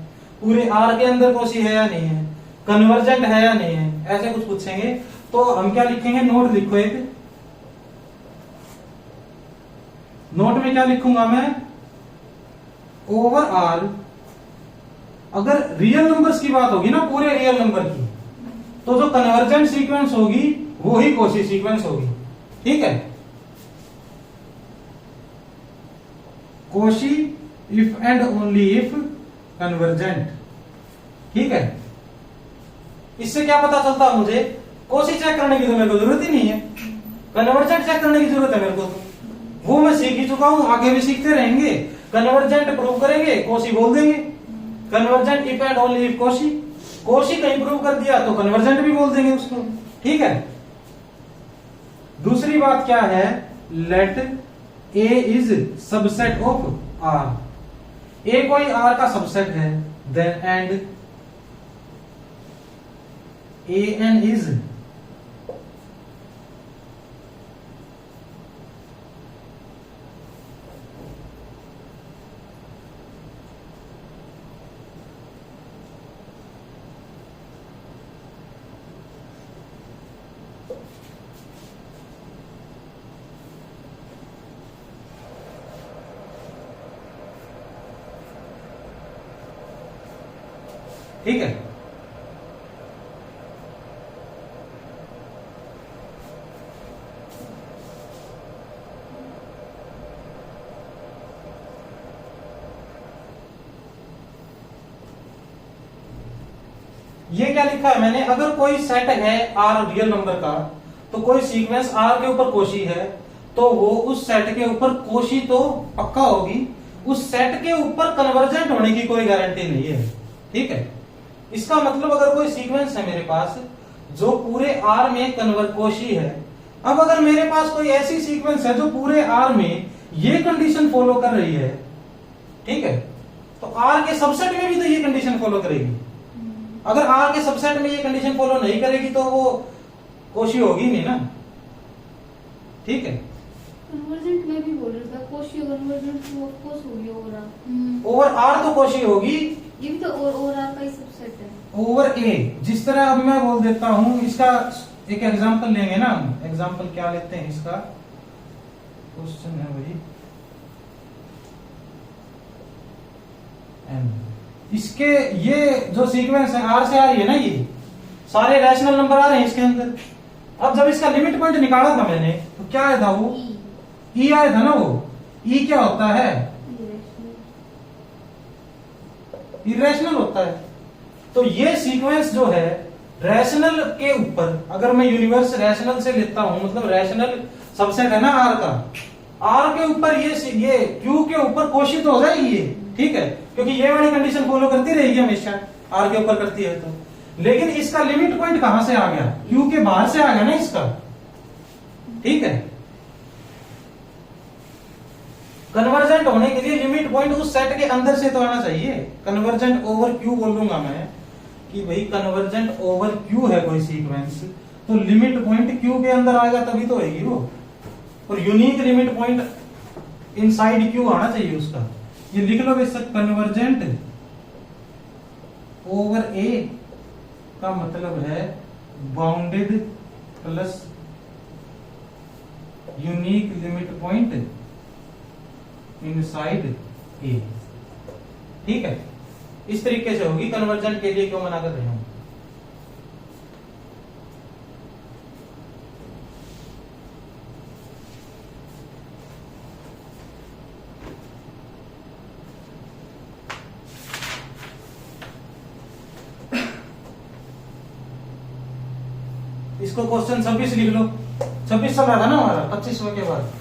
पूरे आर के अंदर कोशी है या नहीं है, कन्वर्जेंट है या नहीं है, ऐसे कुछ पूछेंगे। तो हम क्या लिखेंगे, नोट लिखो एक, नोट में क्या लिखूंगा मैं, ओवर आर अगर रियल नंबर्स की बात होगी ना, पूरे रियल नंबर की, तो जो कन्वर्जेंट सीक्वेंस होगी वो ही कोशी सीक्वेंस होगी। ठीक है, Cauchy if and only if convergent. ठीक है, इससे क्या पता चलता मुझे, कोशी चेक करने की तो मेरे को जरूरत ही नहीं है, कन्वर्जेंट चेक करने की जरूरत है मेरे को, वो मैं सीख ही चुका हूं, आगे भी सीखते रहेंगे। कन्वर्जेंट प्रूव करेंगे, कोशी बोल देंगे, convergent if and only if Cauchy, Cauchy कहीं प्रूव कर दिया तो कन्वर्जेंट भी बोल देंगे उसको। ठीक है, दूसरी बात क्या है, let A is subset of R, A कोई आर का सबसेट है, then and A N is ठीक है। ये क्या लिखा है मैंने, अगर कोई सेट है आर रियल नंबर का, तो कोई सीक्वेंस आर के ऊपर कोशी है, तो वो उस सेट के ऊपर कोशी तो पक्का होगी, उस सेट के ऊपर कन्वर्जेंट होने की कोई गारंटी नहीं है। ठीक है, इसका मतलब अगर कोई सीक्वेंस है मेरे पास जो पूरे आर में कन्वर्ट कोशी है, अब अगर मेरे पास कोई ऐसी सीक्वेंस है जो पूरे आर में ये कंडीशन फॉलो कर रही है, ठीक है, तो आर के सबसेट में भी तो ये कंडीशन फॉलो करेगी। अगर आर के सबसेट में ये कंडीशन फॉलो नहीं करेगी तो वो कोशी होगी नहीं ना, ठीक है। कन्वर्जेंट में भी बोल रहा था कोशी कन्वर्जेंट तो ऑफ कोर्स होगी ओवर ओवर आर तो कोशी होगी, ये भी तो ओवर आर का ही सबसेट है। ओवर ए। जिस तरह अब मैं बोल देता हूं, इसका एक एग्जांपल लेंगे ना, एग्जांपल क्या लेते हैं इसका, क्वेश्चन है भाई एन। इसके ये जो सीक्वेंस है आर से आ रही है ना, ये सारे रैशनल नंबर आ रहे हैं इसके अंदर। अब जब इसका लिमिट पॉइंट निकाला था मैंने तो क्या आया था, वो ई आया था ना। वो ई क्या होता है, इरेशनल होता है। तो ये सीक्वेंस जो है रैशनल के ऊपर, अगर मैं यूनिवर्स रैशनल से लेता हूं, मतलब रैशनल सबसेट है ना आर का, आर के ऊपर ये क्यू के ऊपर कोशिश हो जाएगी ये, ठीक है, क्योंकि ये वाली कंडीशन फॉलो करती रहेगी हमेशा, आर के ऊपर करती है तो। लेकिन इसका लिमिट पॉइंट कहां से आ गया, क्यू के बाहर से आ गया ना इसका, ठीक है। कन्वर्जेंट होने के लिए लिमिट पॉइंट उस सेट के अंदर से तो आना चाहिए। कन्वर्जेंट ओवर क्यू बोलूंगा मैं कि भाई कन्वर्जेंट ओवर क्यू है कोई सीक्वेंस, तो लिमिट पॉइंट क्यू के अंदर आएगा तभी तो होगी वो, और unique limit point inside Q आना चाहिए उसका। ये लिख लो बेशक, कन्वर्जेंट ओवर ए का मतलब है bounded plus unique limit point inside a, ठीक है। इस तरीके से होगी। कन्वर्जेंट के लिए क्यों मना कर रहे हूं, इसको क्वेश्चन 26 लिख लो। 26 चल रहा था ना हमारा 25वें के बाद।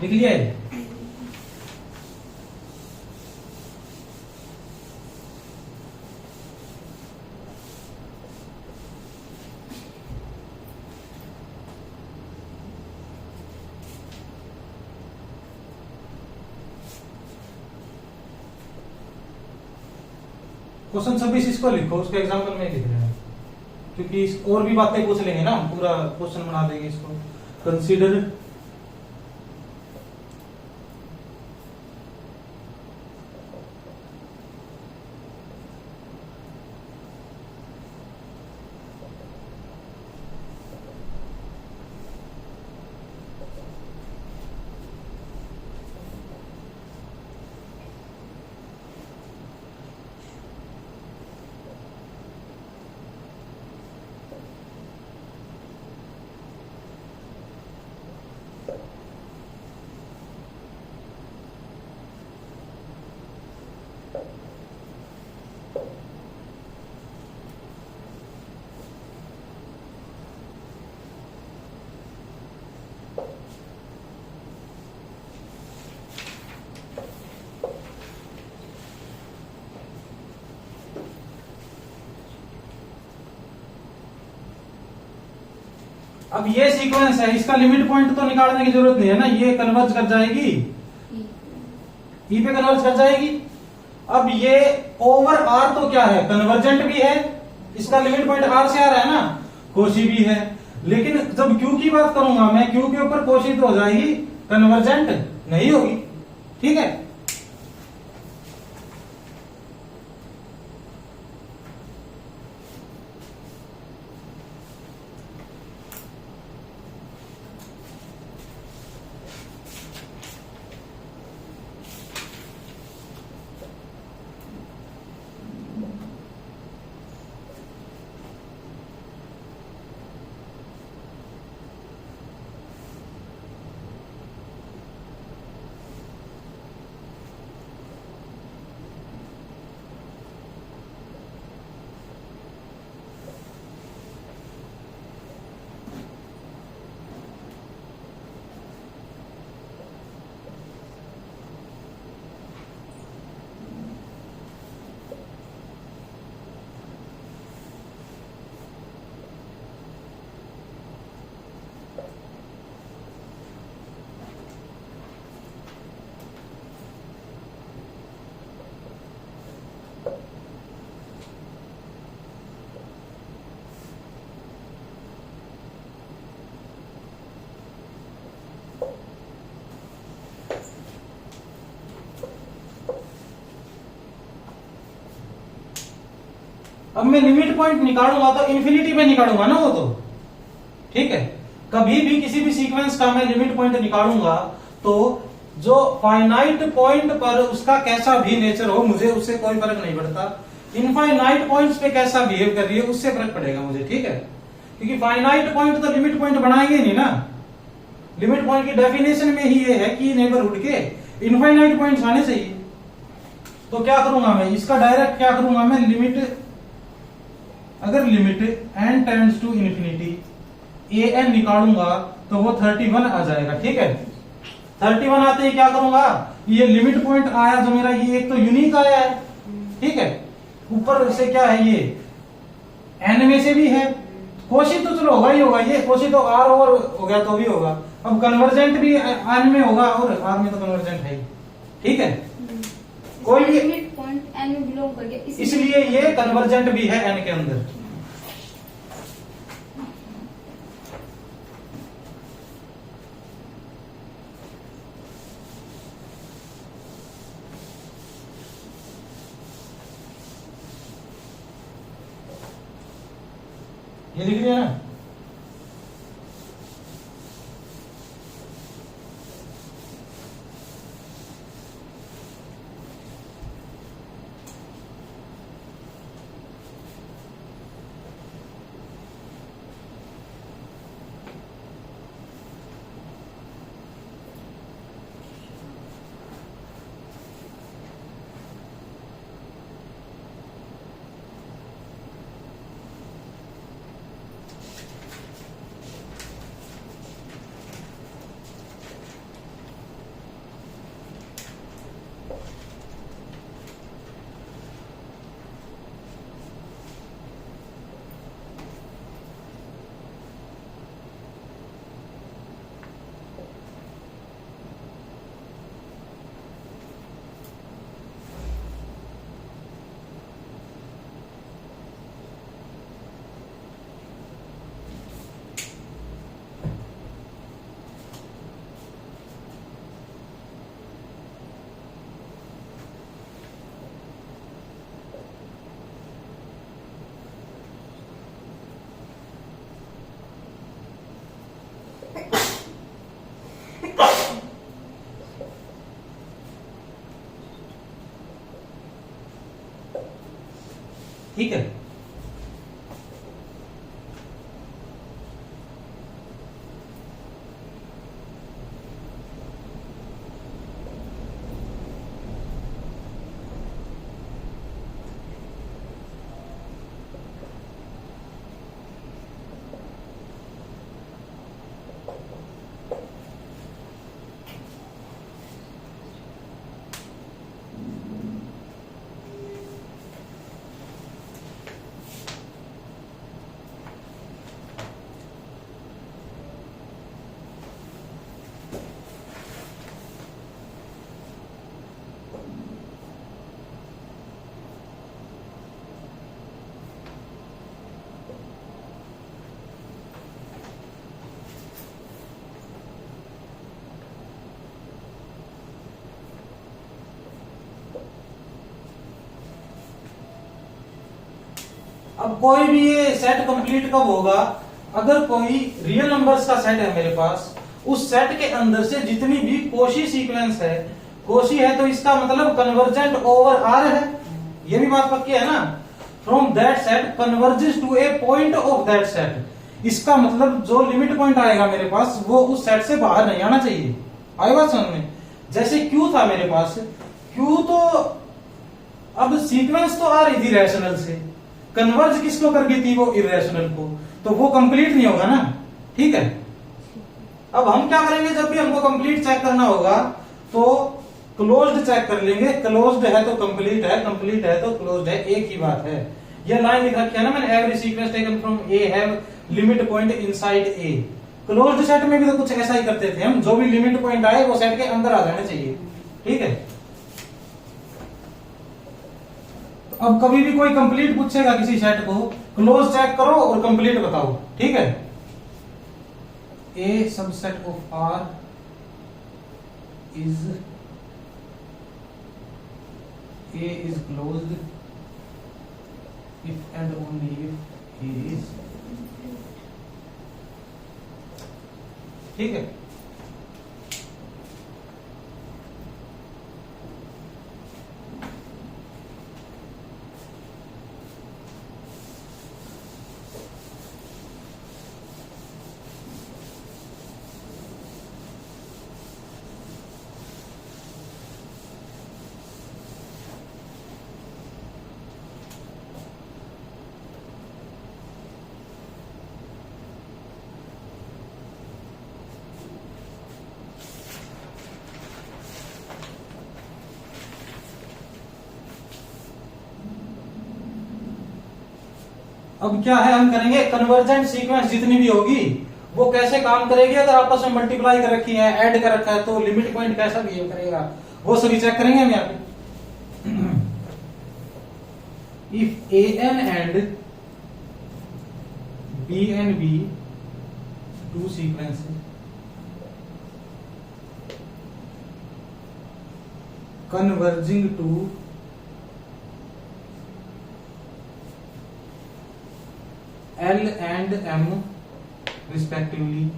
लिख लिया है? क्वेश्चन 26 इसको लिखो, उसके एग्जाम्पल में लिख लेना, क्योंकि और भी बातें पूछ लेंगे ना, हम पूरा क्वेश्चन बना देंगे इसको। कंसीडर अब ये सीक्वेंस है, इसका लिमिट पॉइंट तो निकालने की जरूरत नहीं है ना, ये कन्वर्ज कर जाएगी, ई पे कन्वर्ज कर जाएगी। अब ये ओवर आर तो क्या है, कन्वर्जेंट भी है, इसका लिमिट पॉइंट आर से आ रहा है ना, कोशी भी है। लेकिन जब क्यू की बात करूंगा मैं, क्यू के ऊपर कोशी तो हो जाएगी, कन्वर्जेंट नहीं होगी, ठीक है। अब मैं लिमिट पॉइंट निकालूंगा तो इन्फिनिटी पे निकालूंगा ना वो तो, ठीक है। कभी भी किसी भी सीक्वेंस का मैं लिमिट पॉइंट निकालूंगा तो जो फाइनाइट पॉइंट पर उसका कैसा भी नेचर हो मुझे उससे कोई फर्क नहीं पड़ता, इनफाइनाइट पॉइंट्स पे कैसा बिहेव कर रही है उससे फर्क पड़ेगा मुझे, ठीक है। क्योंकि फाइनाइट पॉइंट तो लिमिट पॉइंट बनाएंगे नहीं ना, लिमिट पॉइंट की डेफिनेशन में ही ये है कि नेबरहुड के इनफाइनाइट पॉइंट्स आने चाहिए। तो क्या करूंगा मैं इसका डायरेक्ट क्या करूंगा मैं, लिमिट अगर limit n tends to infinity an निकालूंगा तो वो 31 आ जाएगा, ठीक है। 31 आते ही क्या करूंगा, ये लिमिट पॉइंट आया जो मेरा, ये एक तो यूनिक आया है, ठीक है। ऊपर से क्या है, ये n में से भी है, कोशी तो चलो होगा ही होगा, ये कोशी तो r और हो गया तो भी होगा। अब कन्वर्जेंट भी r में होगा और r में तो कन्वर्जेंट है ही, ठीक है। कोई भी लिमिट पॉइंट n में बिलोंग कर गया, इसलिए ये कन्वर्जेंट भी है n के अंदर। ये लिख दिया ना, ठीक है। अब कोई भी ये सेट कंप्लीट कब होगा, अगर कोई रियल नंबर्स का सेट है मेरे पास, उस सेट के अंदर से जितनी भी कोशी सीक्वेंस है, कोशी है तो इसका मतलब कन्वर्जेंट ओवर आर है, ये भी बात पक्की है ना। From that set converges to a point of that set, इसका मतलब जो लिमिट पॉइंट आएगा मेरे पास वो उस सेट से बाहर नहीं आना चाहिए। आई बात समझ में। जैसे Q था मेरे पास, Q तो अब सीक्वेंस तो आ रही थी रैशनल से, कन्वर्ज किसको कर गई थी, वो इरेशनल को, तो वो कंप्लीट नहीं होगा ना, ठीक है। अब हम क्या करेंगे, जब भी हमको कंप्लीट चेक करना होगा तो क्लोज्ड चेक कर लेंगे, क्लोज्ड है तो कंप्लीट है, कंप्लीट है तो क्लोज्ड है, एक ही बात है। ये लाइन लिख रखी है ना मैंने, every sequence taken from A have limit point inside a. Closed set में भी तो कुछ ऐसा ही करते थे हम, जो भी लिमिट पॉइंट आए वो सेट के अंदर आ जाने चाहिए, ठीक है। तो अब कभी भी कोई कंप्लीट पूछेगा किसी सेट को, क्लोज चेक करो और कंप्लीट बताओ, ठीक है। A subset of R is A is closed if and only if he is, ठीक है। अब क्या है, हम करेंगे कन्वर्जेंट सीक्वेंस जितनी भी होगी वो कैसे काम करेगी, अगर आपस में मल्टीप्लाई कर रखी है, ऐड कर रखा है, तो लिमिट पॉइंट कैसा बिहेव करेगा वो सभी चेक करेंगे हम यहाँ पे। If a n and b n be two sequences converging to L and M respectively,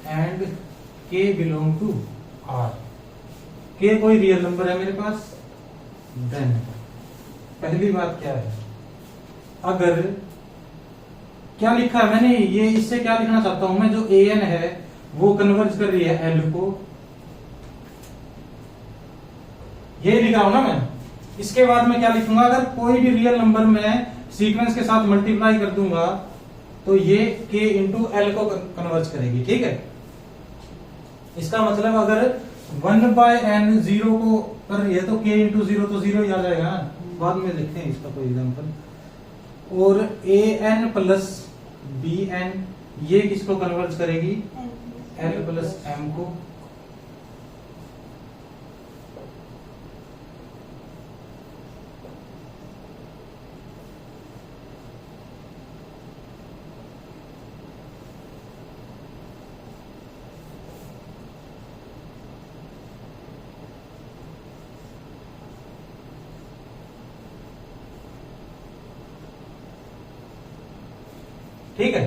and K belong to R. K कोई रियल नंबर है मेरे पास, देन पहली बात क्या है, अगर क्या लिखा है मैंने, ये इससे क्या लिखना चाहता हूं मैं, जो ए एन है वो कन्वर्ज कर रही है एल को, ये लिखा हूं ना मैं। इसके बाद में क्या लिखूंगा, अगर कोई भी रियल नंबर में सीक्वेंस के साथ मल्टीप्लाई कर दूंगा तो ये k इंटू एल को कन्वर्ज करेगी, ठीक है। इसका मतलब अगर 1/n 0 को कर रही है तो k इंटू 0 तो 0 ही आ जाएगा ना, बाद में देखते हैं इसका कोई एग्जांपल। और a n plus b n ये किसको कन्वर्ज करेगी, l प्लस m को। ठीक है,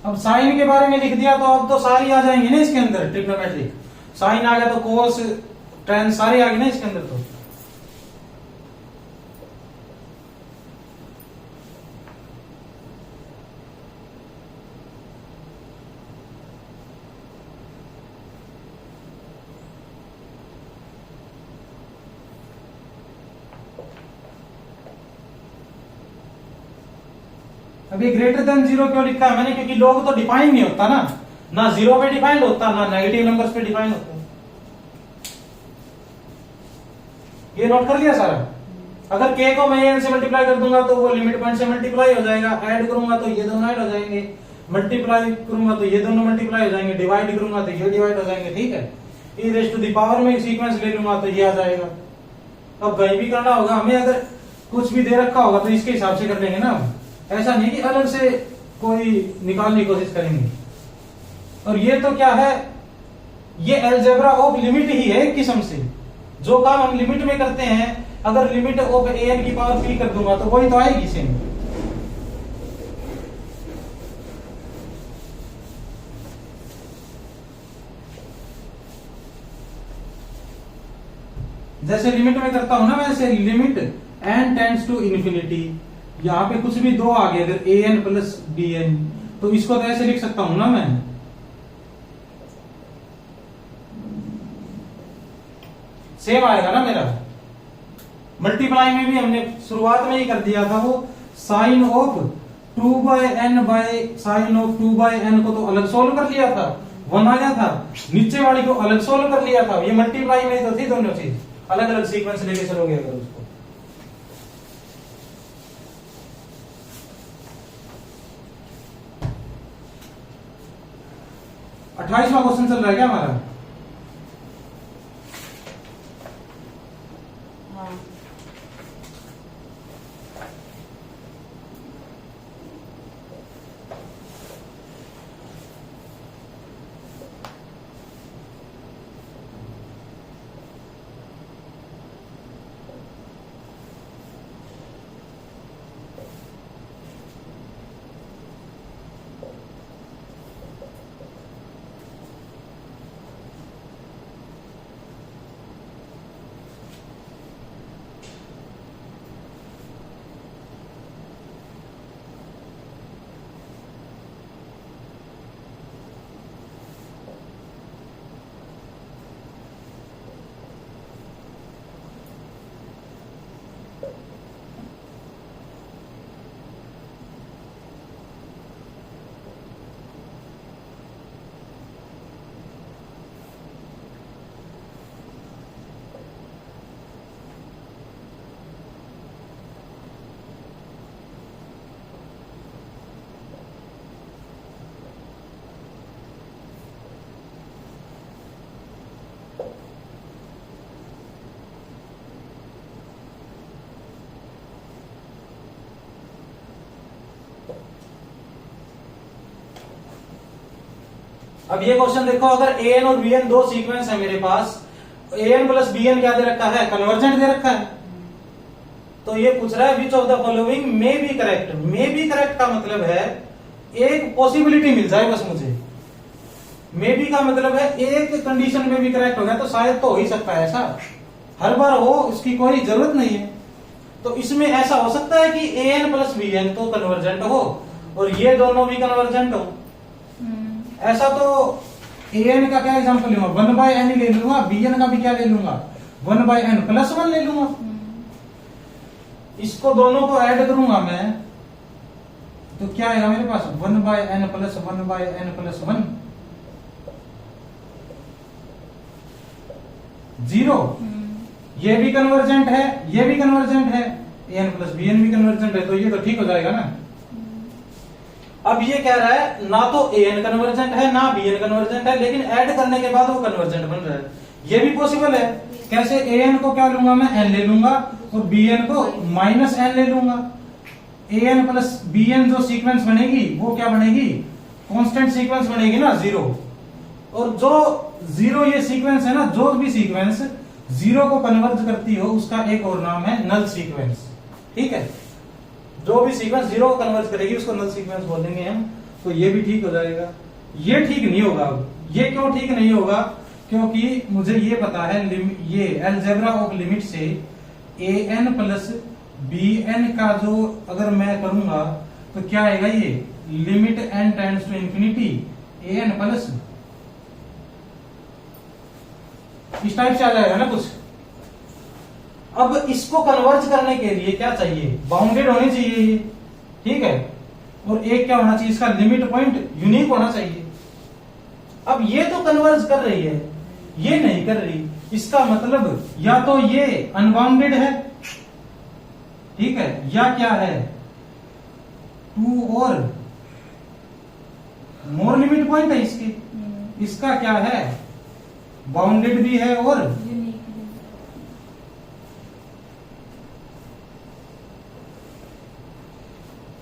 अब साइन के बारे में लिख दिया तो अब तो सारी आ जाएंगी ना इसके अंदर, ट्रिग्नोमेट्रिक साइन आ गया तो कोस टेन सारी आ गई ना इसके अंदर। तो अभी ग्रेटर देन 0 क्यों लिखा है मैंने, क्योंकि लोग तो डिफाइन नहीं होता ना 0 पे डिफाइंड होता, ना नेगेटिव नंबर्स पे डिफाइन होता। ये नोट कर लिया सारा। अगर k को मैं n से मल्टीप्लाई कर दूंगा तो वो लिमिट पॉइंट से मल्टीप्लाई हो जाएगा, ऐड करूंगा तो ये दोनों ऐड हो जाएंगे, मल्टीप्लाई करूंगा तो ये दोनों मल्टीप्लाई हो जाएंगे, डिवाइड करूंगा तो ये डिवाइड हो जाएंगे, ठीक है। e raise to the power में सीक्वेंस ले लूंगा तो ये आ जाएगा। अब कहीं भी करना होगा हमें, अगर कुछ भी दे रखा होगा तो इसके हिसाब से कर लेंगे ना, ऐसा नहीं कि अलग से कोई निकालने की कोशिश करेंगे। और ये तो क्या है, ये अलजेब्रा ऑफ लिमिट ही है एक किस्म से, जो काम हम लिमिट में करते हैं, अगर लिमिट ऑफ ए एन की पावर पी कर दूंगा तो वही तो आएगी सेम। जैसे लिमिट में करता हूं ना, वैसे limit n tends to infinity, यहां पे कुछ भी दो आ गए, अगर a n plus b n तो इसको तो ऐसे लिख सकता हूं ना मैं, सेम आएगा ना मेरा। मल्टीप्लाई में भी हमने शुरुआत में ही कर दिया था, वो sine of 2/n by sine of 2/n को तो अलग सोल्व कर लिया था, 1 आ गया था, नीचे वाली को अलग सोल्व कर लिया था। ये मल्टीप्लाई में तो थी दोनों चीज, अलग अलग सीक्वेंस लेके चलोगे अगर उसको। 28वां क्वेश्चन चल रहा है क्या हमारा? हाँ अब ये क्वेश्चन देखो, अगर ए एन और बी एन दो सीक्वेंस है मेरे पास, ए एन प्लस बी एन क्या दे रखा है? कन्वर्जेंट दे रखा है। तो ये पूछ रहा है विच of the following may be correct. May be correct का मतलब है एक पॉसिबिलिटी मिल जाए बस मुझे। मे बी का मतलब है एक कंडीशन में भी करेक्ट हो गया तो शायद तो हो ही सकता है ऐसा, हर बार हो इसकी कोई जरूरत नहीं है। तो इसमें ऐसा हो सकता है कि ए एन प्लस बी एन तो कन्वर्जेंट हो और ये दोनों भी कन्वर्जेंट हो। ऐसा तो ए एन का क्या एग्जांपल लूंगा? 1/n ही ले लूंगा। बी एन का भी क्या ले लूंगा? 1/n प्लस 1 ले लूंगा। इसको दोनों को ऐड करूंगा मैं तो क्या आएगा मेरे पास? 1/n plus 1/n plus 1 0। ये भी कन्वर्जेंट है, ये भी कन्वर्जेंट है, ए एन प्लस बी एन भी कन्वर्जेंट है, तो ये तो ठीक हो जाएगा ना। अब ये कह रहा है ना तो ए एन कन्वर्जेंट है ना बी एन कन्वर्जेंट है, लेकिन ऐड करने के बाद वो कन्वर्जेंट बन रहा है। ये भी पॉसिबल है। कैसे? ए एन को क्या लूंगा मैं? एन ले लूंगा और बी एन को माइनस एन ले लूंगा। ए एन प्लस बी एन जो सीक्वेंस बनेगी वो क्या बनेगी? कांस्टेंट सीक्वेंस बनेगी ना, 0। और जो 0 ये सीक्वेंस है ना, जो भी सीक्वेंस 0 को कन्वर्ज करती हो उसका एक और नाम है नल सीक्वेंस। ठीक है, जो भी सीक्वेंस 0 को कन्वर्ज करेगी उसको नल सीक्वेंस बोलेंगे हम। तो ये भी ठीक हो जाएगा। ये ठीक नहीं होगा। अब ये क्यों ठीक नहीं होगा? क्योंकि मुझे ये पता है ये अलजेब्रा ऑफ लिमिट से a n plus b n का जो अगर मैं करूंगा तो क्या आएगा? ये limit n tends to infinity a n plus, इस टाइप से आ जाएगा ना कुछ। अब इसको कन्वर्ज करने के लिए क्या चाहिए? बाउंडेड होनी चाहिए ये। ठीक है, और एक क्या होना चाहिए? इसका लिमिट पॉइंट यूनिक होना चाहिए। अब ये तो कन्वर्ज कर रही है, ये नहीं कर रही। इसका मतलब या तो ये अनबाउंडेड है, ठीक है, या क्या है? 2 और मोर लिमिट पॉइंट है इसके। इसका क्या है? बाउंडेड भी है और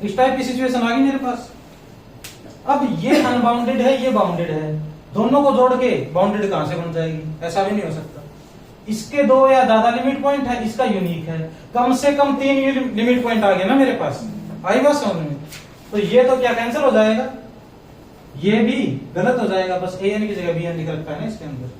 इस टाइप की सिचुएशन आ गई मेरे पास। अब ये अनबाउंडेड है, ये बाउंडेड है, दोनों को जोड़ के बाउंडेड कहां से बन जाएगी? ऐसा भी नहीं हो सकता। इसके 2 या ज्यादा लिमिट पॉइंट है, इसका यूनिक है। कम से कम 3 लिमिट पॉइंट आ गए ना मेरे पास। आई बात समझ में? तो ये तो क्या कैंसिल हो जाएगा, ये भी गलत हो जाएगा। बस ए एन की जगह बी एन लिख रखा है ना इसके अंदर।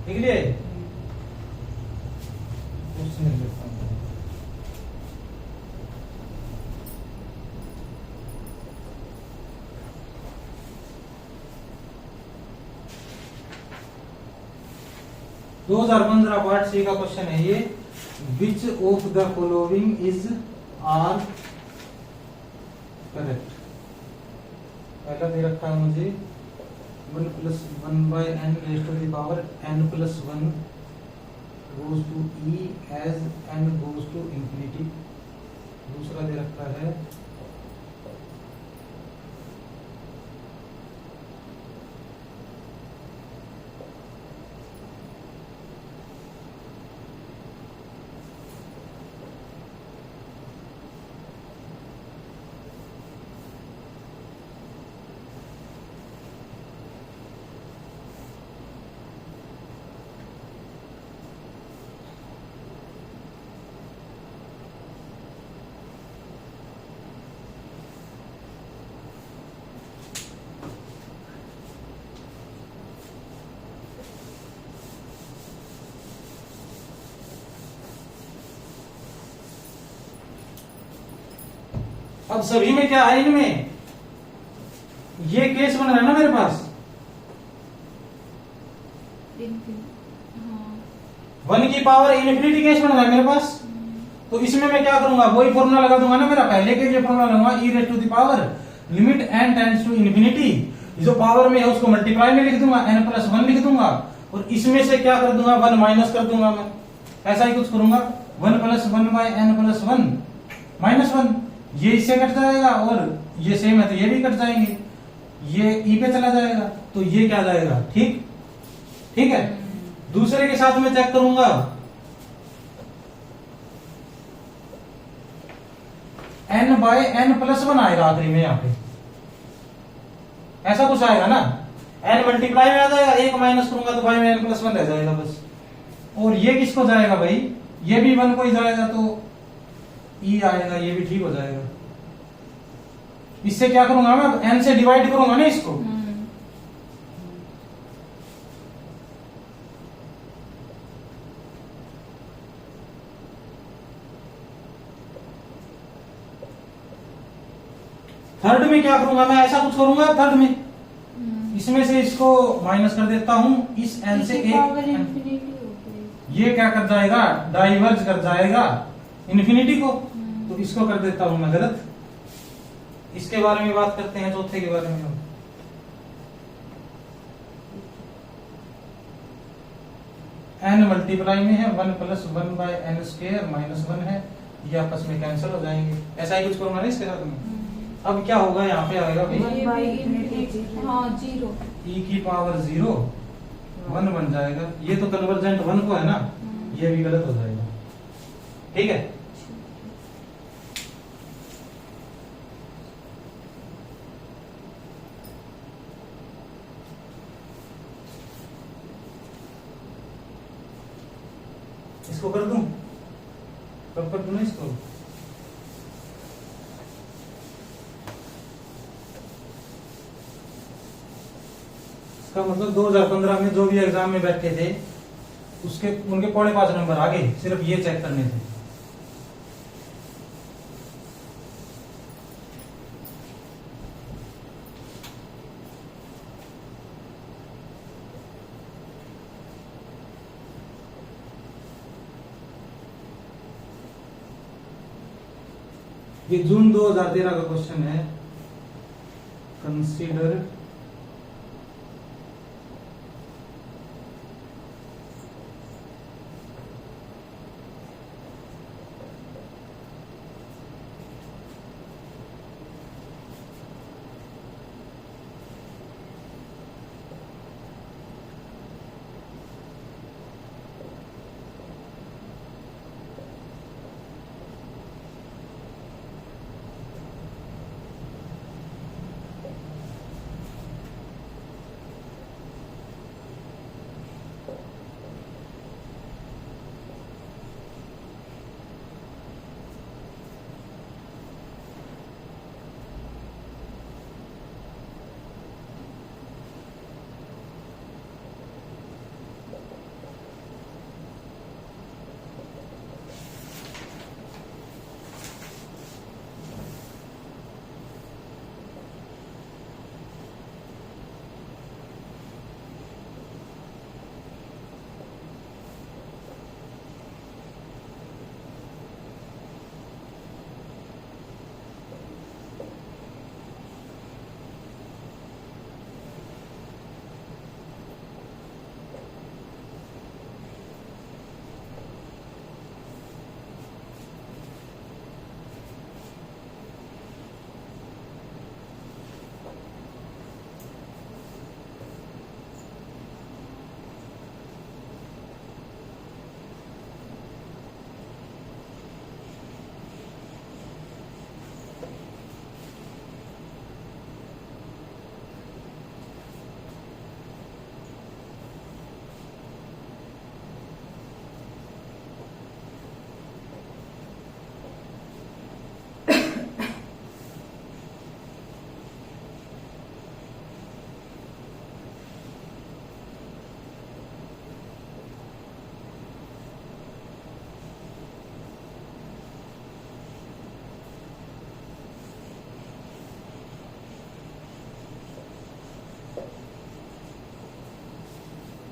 लिख लिए? उसमें लिखता हूं। दो 2015 पार्ट सी का क्वेश्चन है ये। Which of the following is are correct. पहला दे रखा है मुझे 1 + 1 / n raised to the power n + 1 goes to e as n goes to infinity। दूसरा दे रखा है अब सभी में क्या है, इनमें ये केस बन रहा है ना मेरे पास, हाँ 1 की पावर इन्फिनिटी केस बन रहा है मेरे पास। तो इसमें मैं क्या करूंगा, वही फॉर्मूला लगा दूंगा ना, मेरा पहले के लिए फॉर्मूला लगाऊंगा e raised to the power limit n tends to infinity. जो पावर में है उसको मल्टीप्लाई में लिख दूंगा, n + 1 लिख दूंगा, और इसमें से क्या कर दूंगा, 1 माइनस कर दूंगा। मैं ऐसा ही कुछ करूंगा, 1 + 1 / n + 1 -1, ये इससे कट जाएगा, और ये सेम है तो ये भी कट जाएंगे, ये ई पे चला जाएगा, तो ये क्या जाएगा, ठीक ठीक है। दूसरे के साथ में चेक करूंगा, n/n+1 आएगा आखिरी में, यहाँ पे ऐसा कुछ आएगा ना, n मल्टीप्लाई में आ जाएगा, 1 माइनस करूंगा तो भाई में n+1 रह जाएगा बस। और ये किसको जाएगा भाई, ये भी 1 को ही जाएगा, तो ई आएगा, ये भी ठीक हो जाएगा। इससे क्या करूंगा मैं, n से डिवाइड करूंगा ना इसको, थर्ड में क्या करूंगा मैं, ऐसा कुछ करूंगा थर्ड में, इसमें से इसको माइनस कर देता हूं, इस n से एक ये क्या कर जाएगा, डाइवर्ज कर जाएगा इन्फिनिटी को, तो इसको कर देता हूं मैं गलत। इसके बारे में बात करते हैं, चौथे के बारे में हम। n मल्टीप्लाई में है, 1 + 1 / n² -1 है, ये आपस में कैंसिल हो जाएंगे। ऐसा ही कुछ करूंगा ना इसके साथ में। अब क्या होगा, यहाँ पे आएगा भाई हाँ 0, e की पावर 0 1 बन जाएगा। ये तो कन्वर्जेंट 1 को है ना, ये भी गलत हो जाएगा, ठीक है। इसको कर दूं, कब कर दूं ना इसको, इसका मतलब 2015 में जो भी एग्जाम में बैठे थे उसके उनके 5.5 नंबर आ गए, सिर्फ ये चेक करने थे। ये जून 2013 का क्वेश्चन है, कंसीडर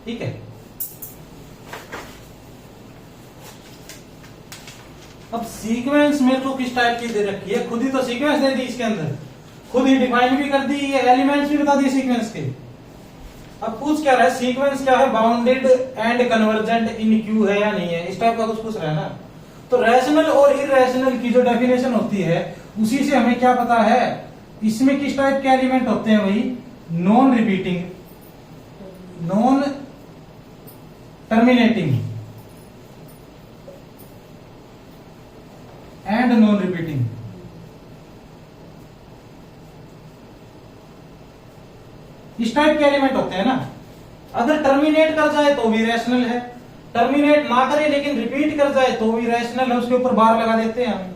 ठीक है। अब सीक्वेंस मेरे को किस टाइप की दे रखी है, खुद ही तो सीक्वेंस दे दी इसके अंदर, खुद ही डिफाइन भी कर दी, ये एलिमेंट्स भी बता दिए सीक्वेंस के। अब पूछ क्या रहा है, सीक्वेंस क्या है, bounded and convergent in Q है या नहीं है, इस टाइप का कुछ पूछ रहा है ना। तो रैशनल और इरेशनल की जो डेफिनेशन होती है उसी से हमें क्या पता है, इसमें किस टाइप के एलिमेंट होते हैं, वही non repeating, non terminating and non repeating. इस टाइप के एलिमेंट होते हैं ना। अगर टर्मिनेट कर जाए तो भी रैशनल है, टर्मिनेट ना करे लेकिन रिपीट कर जाए तो भी रैशनल है, उसके ऊपर बार लगा देते हैं हम।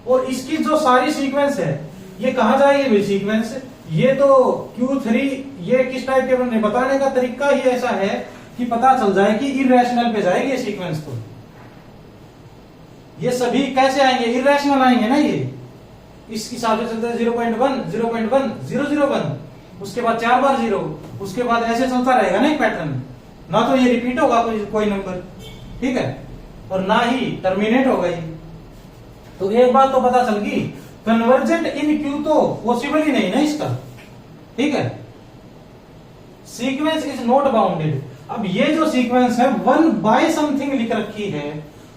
और इसकी जो सारी सीक्वेंस है ये कहा जाएगी भाई सीक्वेंस, ये तो Q3, ये किस टाइप के बनने, बताने का तरीका ही ऐसा है कि पता चल जाए कि इरेशनल पे जाएगी ये सीक्वेंस। तो ये सभी कैसे आएंगे, इरेशनल आएंगे ना ये, इस हिसाब से चलते 0.1 0.1 001, उसके बाद 4 बार 0, उसके बाद ऐसे चलता रहेगा ना एक पैटर्न, ना तो ये रिपीट होगा कोई नंबर, ठीक है, और ना ही टर्मिनेट होगा ये। तो एक बात तो पता चल गई, कन्वर्जेंट इन क्यू तो पॉसिबल ही नहीं ना इसका, ठीक है। Sequence is not bounded. अब ये जो सीक्वेंस है 1 बाय समथिंग लिख रखी है,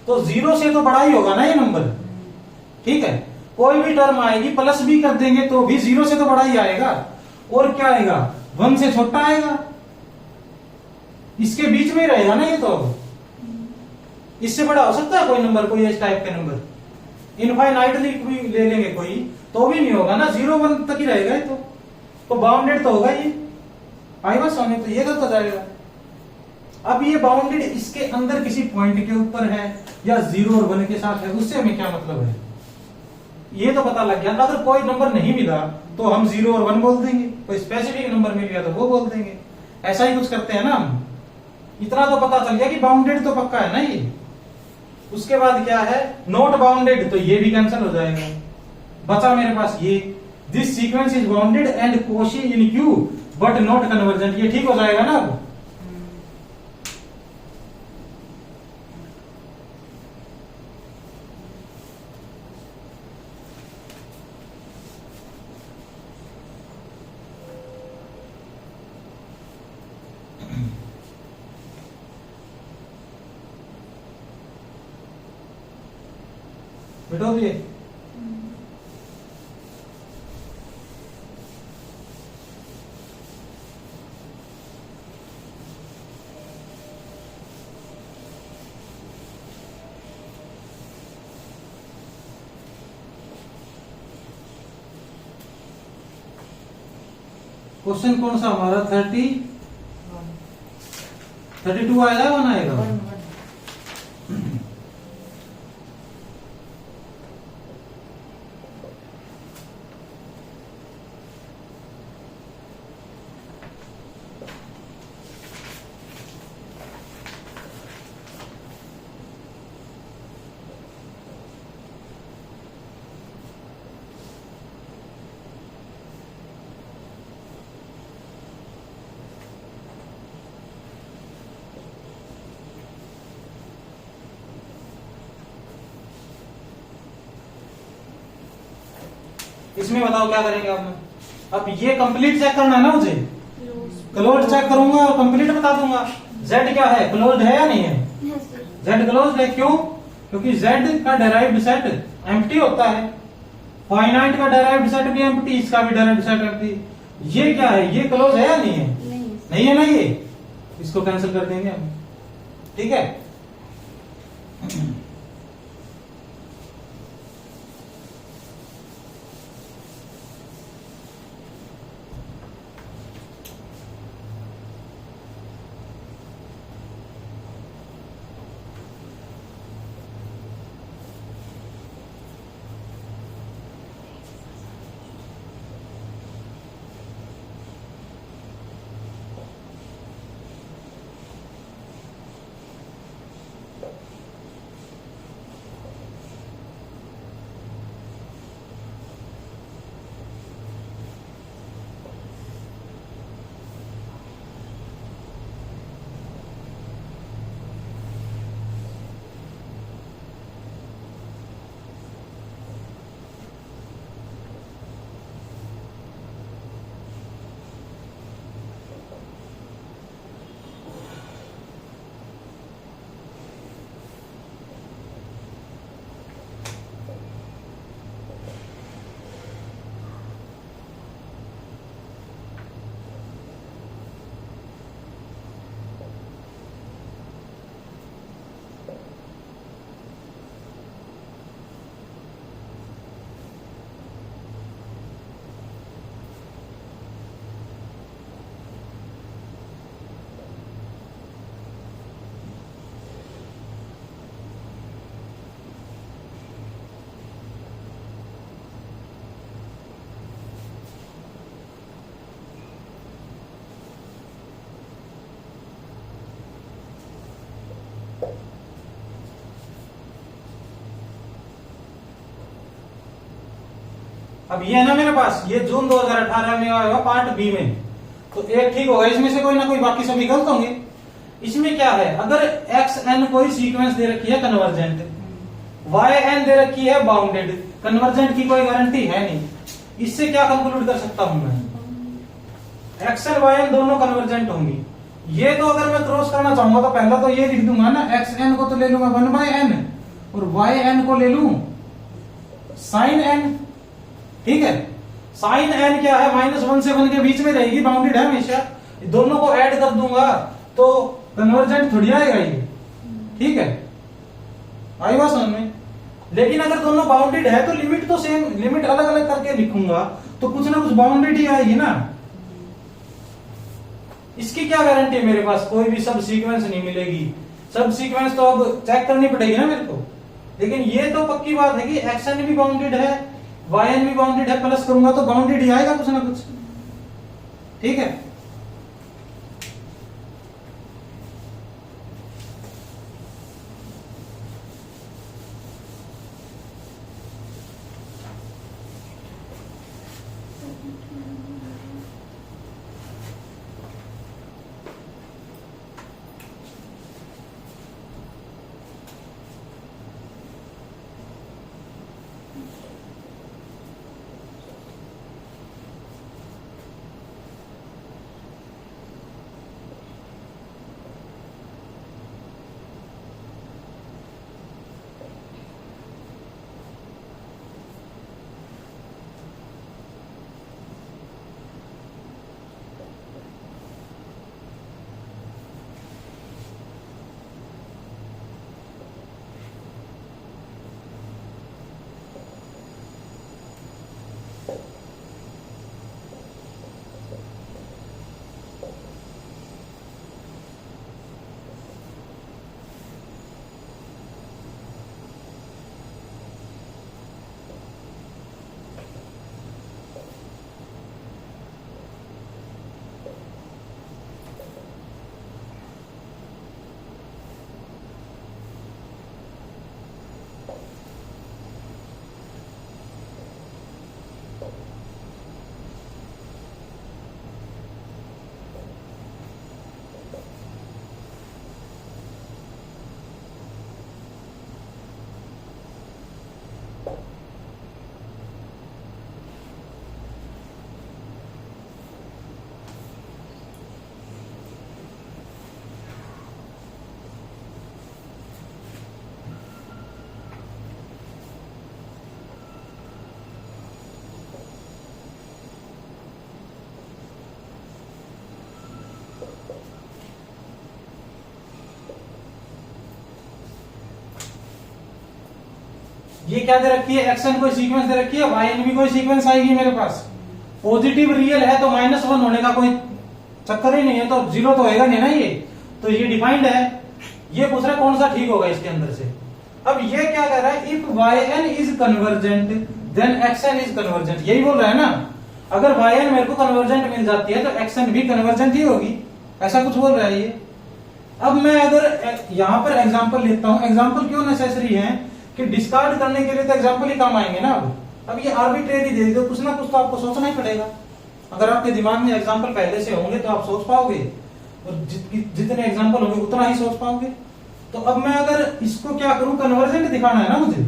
तो 0 से तो बड़ा ही होगा ना ये नंबर, ठीक है। कोई भी टर्म आएगी प्लस भी कर देंगे तो भी 0 से तो बड़ा ही आएगा, और क्या आएगा, 1 से छोटा आएगा, इसके बीच में ही रहेगा ना ये। तो इससे बड़ा हो सकता है कोई नंबर, कोई इस टाइप के नंबर, इनफाइनाइटली भी ले लेंगे कोई तो भी नहीं होगा ना, 0 1 तक ही रहेगा ये। तो बाउंडेड तो होगा ये, आई बस होने तो ये गलत हो जाएगा। अब ये बाउंडेड इसके अंदर किसी पॉइंट के ऊपर है या 0 और 1 के साथ है, उससे हमें क्या मतलब है, ये तो पता लग गया। अगर कोई नंबर नहीं मिला तो हम 0 और 1 बोल देंगे, कोई स्पेसिफिक नंबर मिल गया तो वो बोल देंगे, ऐसा ही कुछ करते हैं ना हम। इतना तो पता चल गया कि बाउंडेड तो पक्का है ना ये। उसके बाद क्या है, नॉट बाउंडेड, तो ये भी कैंसिल हो जाएगा, बचा मेरे पास ये, this sequence is bounded and Cauchy in Q but not convergent, ये ठीक हो जाएगा ना। अब बेटो ये क्वेश्चन कौन सा हमारा 32 आएगा, 1 आएगा। इसमें बताओ क्या करेंगे आप। अब ये कंप्लीट चेक करना है ना मुझे, क्लोज चेक करूंगा और कंप्लीट बता दूंगा। जेड क्या है, क्लोज है या नहीं है, जेड क्लोज है, क्यों, क्योंकि जेड का डेराइव्ड सेट एम्प्टी होता है, फाइनाइट का डेराइव्ड सेट भी एम्प्टी, इसका भी डेराइव्ड सेट एम्प्टी। ये क्या है, ये क्लोज है या नहीं है, नहीं है ना, ये इसको कैंसिल कर देंगे हम, ठीक है। अब ये है ना मेरे पास, ये जून 2018 में आया हुआ पार्ट बी में, तो एक ठीक होगा, इसमें से कोई ना कोई, बाकी सभी गलत होंगे। इसमें क्या है, अगर एक्स एन कोई सीक्वेंस दे रखी है कन्वर्जेंट, वाई एन दे रखी है बाउंडेड, कन्वर्जेंट की कोई गारंटी है नहीं। इससे क्या कंक्लूड कर सकता हूं मैं, एक्स एन वाई एन दोनों कन्वर्जेंट होंगी। ये तो अगर मैं क्रॉस करना चाहूंगा तो पहला तो ये लिख दूंगा ना, एक्स एन को तो ले लूंगा 1/n और वाई एन को ले लूं साइन एन, ठीक है। साइन एन क्या है, -1 से 1 के बीच में रहेगी, बाउंडेड है हमेशा। दोनों को ऐड कर दूंगा तो कन्वर्जेंट थोड़ी आएगा ये, ठीक है, आई बात समझ में। लेकिन अगर दोनों बाउंडेड है तो लिमिट तो सेम, लिमिट अलग अलग करके लिखूंगा तो कुछ ना कुछ बाउंडेड ही आएगी ना। इसकी क्या गारंटी है मेरे पास, कोई भी सब सीक्वेंस नहीं मिलेगी। सब सीक्वेंस तो अब चेक करनी पड़ेगी ना मेरे को। लेकिन ये तो पक्की बात है कि एक्स एन भी बाउंडेड है, वाई एन भी बाउंडेड है, प्लस करूंगा तो बाउंडेड ही आएगा कुछ ना कुछ, ठीक है। ये क्या दे रखी है, एक्स एन कोई सीक्वेंस दे रखी है, वाई एन भी कोई सीक्वेंस आएगी मेरे पास। पॉजिटिव रियल है तो -1 होने का कोई चक्कर ही नहीं है, तो 0 तो होएगा नहीं ना ये, तो ये डिफाइंड है। ये पूछ रहा है कौन सा ठीक होगा इसके अंदर से। अब ये क्या कह रहा है, if y n is convergent then x n is convergent, यही बोल रहा है ना। अगर वाई एन मेरे को कन्वर्जेंट मिल जाती है तो एक्स एन भी कन्वर्जेंट ही होगी, ऐसा कुछ बोल रहा है ये। अब मैं अगर यहां पर एग्जाम्पल लेता हूं, एग्जाम्पल क्यों नेसेसरी है कि डिस्कार्ड करने के लिए तो एग्जाम्पल ही काम आएंगे ना। अब ये आर्बिट्रेरी दे दो, कुछ ना कुछ तो आपको सोचना ही पड़ेगा। अगर आपके दिमाग में एग्जाम्पल पहले से होंगे तो आप सोच पाओगे, और जितने एग्जाम्पल होंगे उतना ही सोच पाओगे। तो अब मैं अगर इसको क्या करूं, कन्वर्जेंट दिखाना है ना मुझे,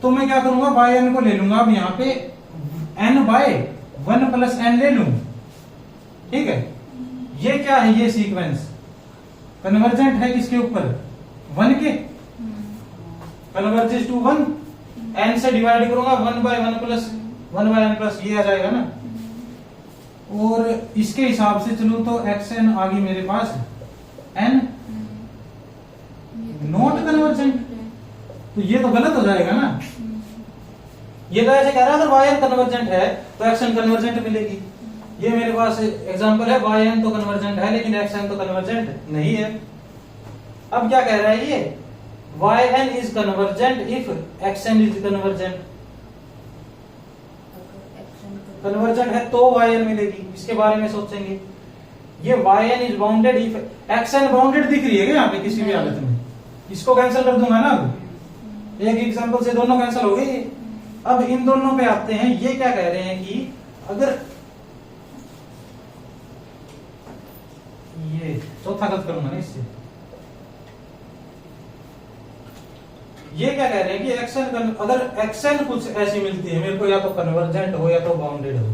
तो मैं क्या करूंगा, बाय एन को ले लूंगा। अब यहाँ पे एन बाय 1 + n ले लूं, ठीक है। ये क्या है, ये सीक्वेंस कन्वर्जेंट है किसके ऊपर, 1 के, कन्वर्जेस टू 1, n से डिवाइड करूंगा 1/1 + 1/n+, ये आ जाएगा ना। और इसके हिसाब से चलूं तो xn आ गई मेरे पास, n नॉट कन्वर्जेंट, तो ये तो गलत हो जाएगा ना। ये तो ऐसे कह रहा है अगर yn कन्वर्जेंट है तो xn कन्वर्जेंट मिलेगी। ये मेरे पास एग्जांपल है, yn तो कन्वर्जेंट है लेकिन xn तो कन्वर्जेंट नहीं है। अब क्या कह रहा है ये, yn is convergent if xn is convergent। Convergent है तो yn मिलेगी, इसके बारे में सोचेंगे। ये yn is bounded if xn bounded दिख रही है क्या यहाँ पे किसी भी हालत में, इसको कैंसिल कर दूंगा ना। अब एक एग्जांपल से दोनों कैंसिल हो गए। अब इन दोनों पे आते हैं। ये क्या कह रहे हैं कि अगर ये चौथा गलत करूंगा ना इससे, ये क्या कह रहे हैं कि एक्शन, अगर एक्शन कुछ ऐसी मिलती है मेरे को, या तो कन्वर्जेंट हो या तो बाउंडेड हो।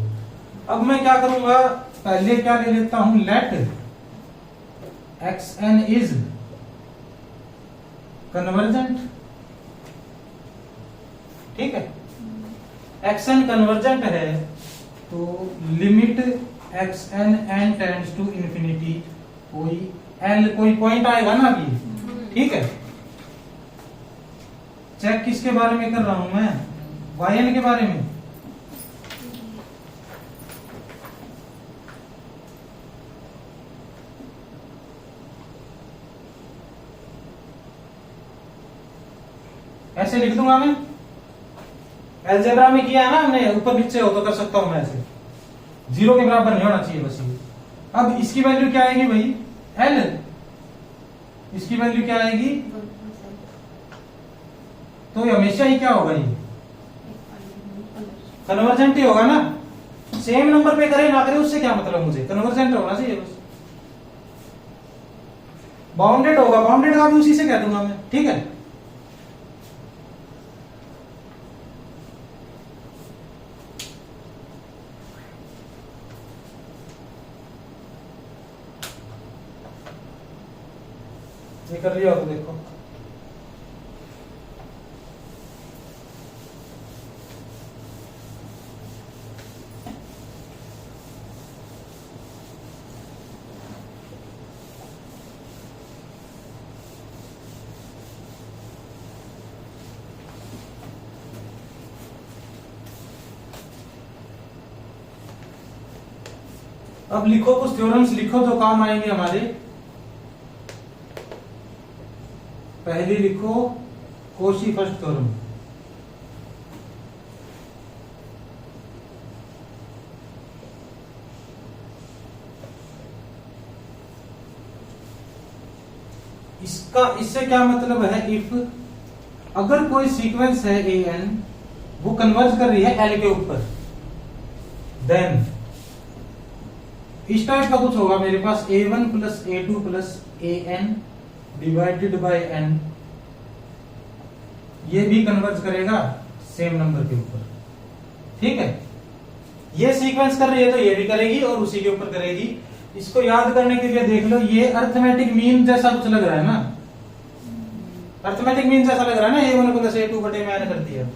अब मैं क्या करूंगा, पहले क्या ले लेता हूं, लेट एक्सएन इज कन्वर्जेंट। ठीक है, एक्सएन कन्वर्जेंट है तो limit x n n tends to infinity, कोई एल कोई पॉइंट आएगा ना अभी। ठीक है, चेक किसके बारे में कर रहा हूं मैं, वाई एन के बारे में। ऐसे लिख दूंगा मैं, अलजेब्रा में किया है ना हमने, ऊपर नीचे हो तो कर सकता हूं मैं ऐसे, 0 के बराबर नहीं होना चाहिए बस ये। अब इसकी वैल्यू क्या आएगी भाई, एल, इसकी वैल्यू क्या आएगी, तो ये हमेशा ही क्या होगा, ये कन्वर्जेंट ही होगा ना। सेम नंबर पे करे ना करे उससे क्या मतलब, मुझे कन्वर्जेंट होना चाहिए बस। बाउंडेड होगा, बाउंडेड का भी उसी से कह दूंगा मैं। ठीक है, ये कर लिया तो देखो, अब लिखो कुछ थ्योरम्स लिखो जो काम आएंगे हमारे। पहली लिखो कोशी फर्स्ट थ्योरम। इससे क्या मतलब है, इफ अगर कोई सीक्वेंस है ए एन, वो कन्वर्ज कर रही है एल के ऊपर, देन इस टाइप का कुछ होगा मेरे पास, a1 plus a2 plus an divided by n, ये भी कन्वर्ज करेगा सेम नंबर के ऊपर। ठीक है, ये सीक्वेंस कर रही है तो ये भी करेगी और उसी के ऊपर करेगी। इसको याद करने के लिए देख लो, ये अर्थमेटिक मीन जैसा कुछ लग रहा है ना, अर्थमेटिक मीन जैसा लग रहा है ना, a1 प्लस a2 बटे में n कर दिया।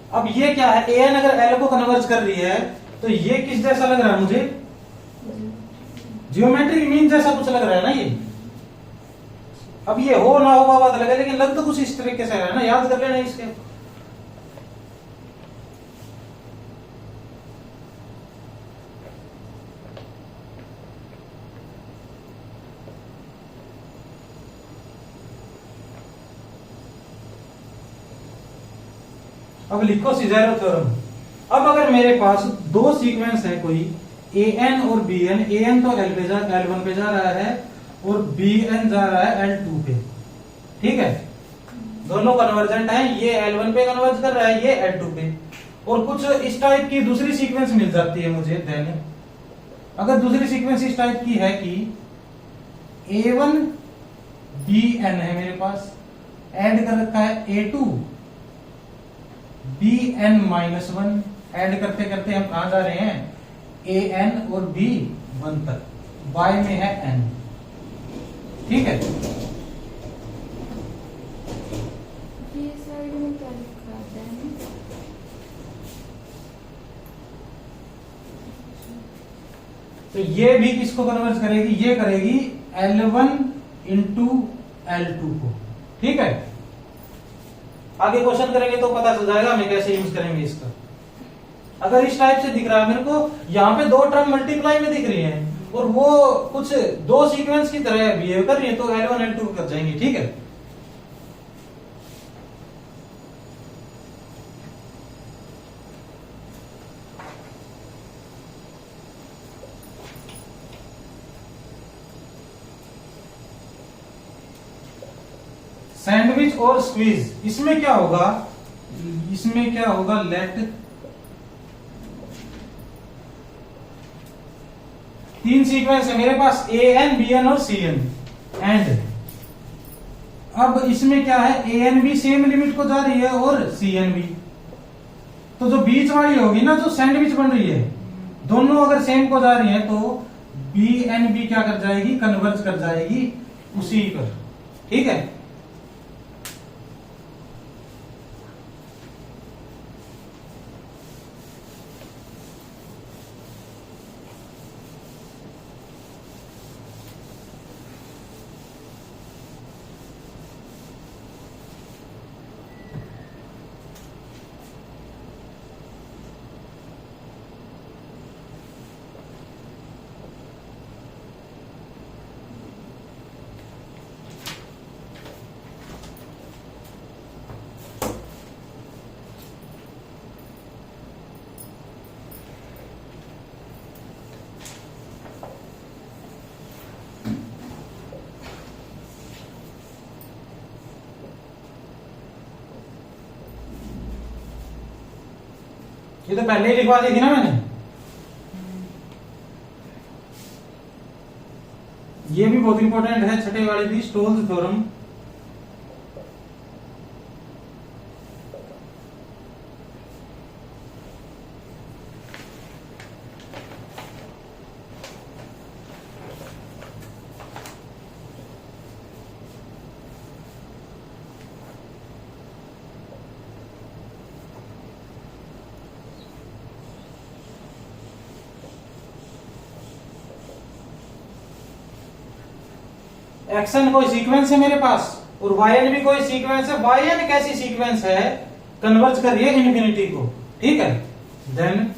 अब ये क्या है, एन अगर एल को कन्वर्ज कर रही है तो ये किस जैसा लग रहा है मुझे, जियोमेट्रिक मीन जैसा कुछ लग रहा है ना ये। अब ये हो ना हो बात लगे, लेकिन लग तो कुछ इस तरीके से है ना, याद कर लेना इसके। अब लिखो सिजेरो थ्योरम। अब अगर मेरे पास दो सीक्वेंस है कोई, ए एन और बी एन, ए एन तो L1 पे जा रहा है और बी एन जा रहा है L2 पे। ठीक है, दोनों कन्वर्जेंट हैं, ये L1 पे कन्वर्ज कर रहा है, ये L2 पे। और कुछ इस टाइप की दूसरी सीक्वेंस मिल जाती है मुझे, देन अगर दूसरी सीक्वेंस इस टाइप की है कि A1 BN है मेरे पास, ऐड कर रखा है A2 BN-1, ऐड करते करते हम कहां जा रहे हैं, AN और B1 तक, Y में है N। ठीक है, ये साइड में क्या लिखा है? तो ये भी किसको कन्वर्ज करेगी, ये करेगी L1 इंटू L2 को। ठीक है, आगे क्वेश्चन करेंगे तो पता चल जाएगा हमें कैसे यूज करेंगे इसका। अगर इस टाइप से दिख रहा है मेरे को, यहाँ पे दो टर्म मल्टीप्लाई में दिख रही हैं और वो कुछ दो सीक्वेंस की तरह बिहेव कर रही है, तो L1 L2 कर जाएंगे, ठीक है। सैंडविच और स्क्वीज, इसमें क्या होगा, इसमें क्या होगा, लेट तीन सीक्वेंस है मेरे पास, AN BN और CN, एंड अब इसमें क्या है, AN भी सेम लिमिट को जा रही है और CN भी, तो जो बीच वाली होगी ना, जो सैंडविच बन रही है, दोनों अगर सेम को जा रही है तो BN भी क्या कर जाएगी, कन्वर्ज कर जाएगी उसी पर, ठीक है। ये तो पहले ही लिखवा दी थी ना मैंने, ये भी बहुत इंपॉर्टेंट है, छठे वाली भी, स्टोल्स थ्योरम। एक्शन कोई सीक्वेंस है मेरे पास और YN भी कोई सीक्वेंस है, YN कैसी सीक्वेंस है, कन्वर्ज कर रही है इन्फिनिटी को, ठीक है। देन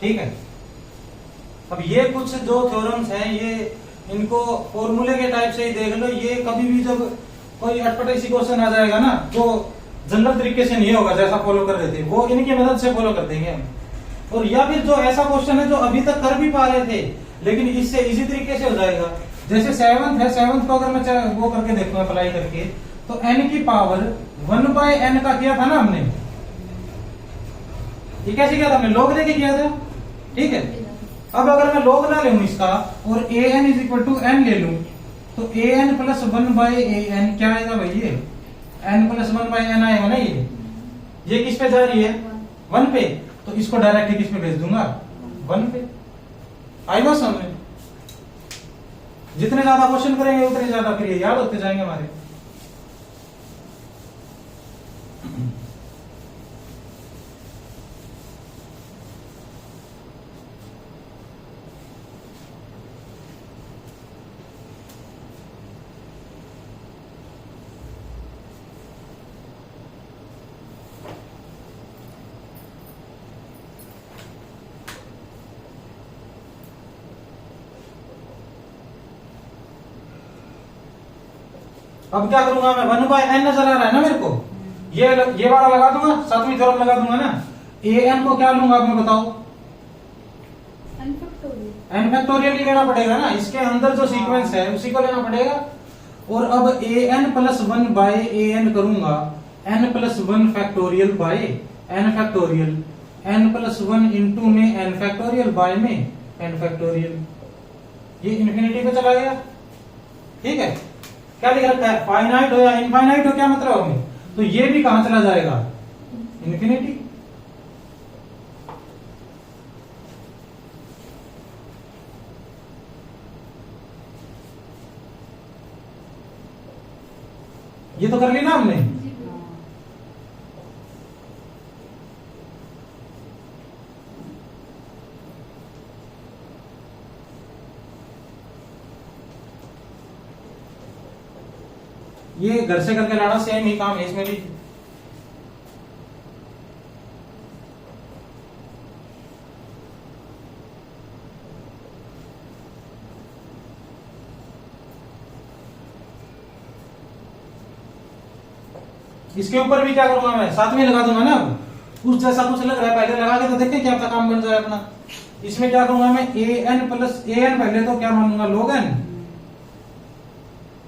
ठीक है। अब ये कुछ जो थ्योरम्स हैं, ये इनको फॉर्मूले के टाइप से ही देख लो। ये कभी भी जब कोई अटपटे सी क्वेश्चन आ जाएगा ना, जो जनरल तरीके से नहीं होगा जैसा फॉलो कर रहे थे, वो इनकी मदद से फॉलो कर देंगे हम। और या फिर जो ऐसा क्वेश्चन है जो अभी तक कर भी पा रहे थे लेकिन इससे इजी तरीके से हो जाएगा, जैसे सेवंथ है, सेवंथ को अगर मैं वो करके देखूं अप्लाई करके, तो n की पावर 1/n का किया था ना हमने, ये कैसे किया था हमने, लॉग लेके किया था, ठीक है। अब अगर मैं लॉग ना लूं इसका और an is equal to n ले लूं, तो an प्लस 1/an क्या आएगा भाई, ये n प्लस 1/n आएगा ना। ये किस पे जा रही है, 1 पे, तो इसको डायरेक्ट किस पे भेज दूंगा, 1 पे। आई बात समझ में? जितने ज्यादा क्वेश्चन करेंगे उतने ज्यादा फिर ये याद होते जाएंगे हमारे। अब क्या करूंगा मैं, 1/n नजर आ रहा है ना मेरे को, ये वाला लगा दूंगा, सातवीं थ्योरम लगा दूंगा ना। an को क्या लूंगा अब मैं बताओ, n फैक्टोरियल। n फैक्टोरियल ही लेना पड़ेगा ना, इसके अंदर जो सीक्वेंस है उसी को लेना पड़ेगा। और अब an प्लस 1 बाय an करूंगा, n plus 1 factorial by n factorial, n plus 1 into में n फैक्टोरियल बाय में n फैक्टोरियल, ये इन्फिनिटी पे चला गया। ठीक है, क्या लिख रखा है, फाइनाइट हो या इनफाइनाइट हो, क्या मतलब हमें, तो ये भी कहां चला जाएगा, इन्फिनिटी। ये तो कर ली ना हमने। ये घर से करके लाना सेम ही काम है इसमें भी। इसके ऊपर भी क्या करूंगा मैं, साथ में लगा दूंगा ना, उस जैसा कुछ लग रहा है, पहले लगा के तो देखें क्या पता काम बन जाए अपना। इसमें क्या करूंगा मैं, an प्लस an पहले तो क्या मानूंगा, log n,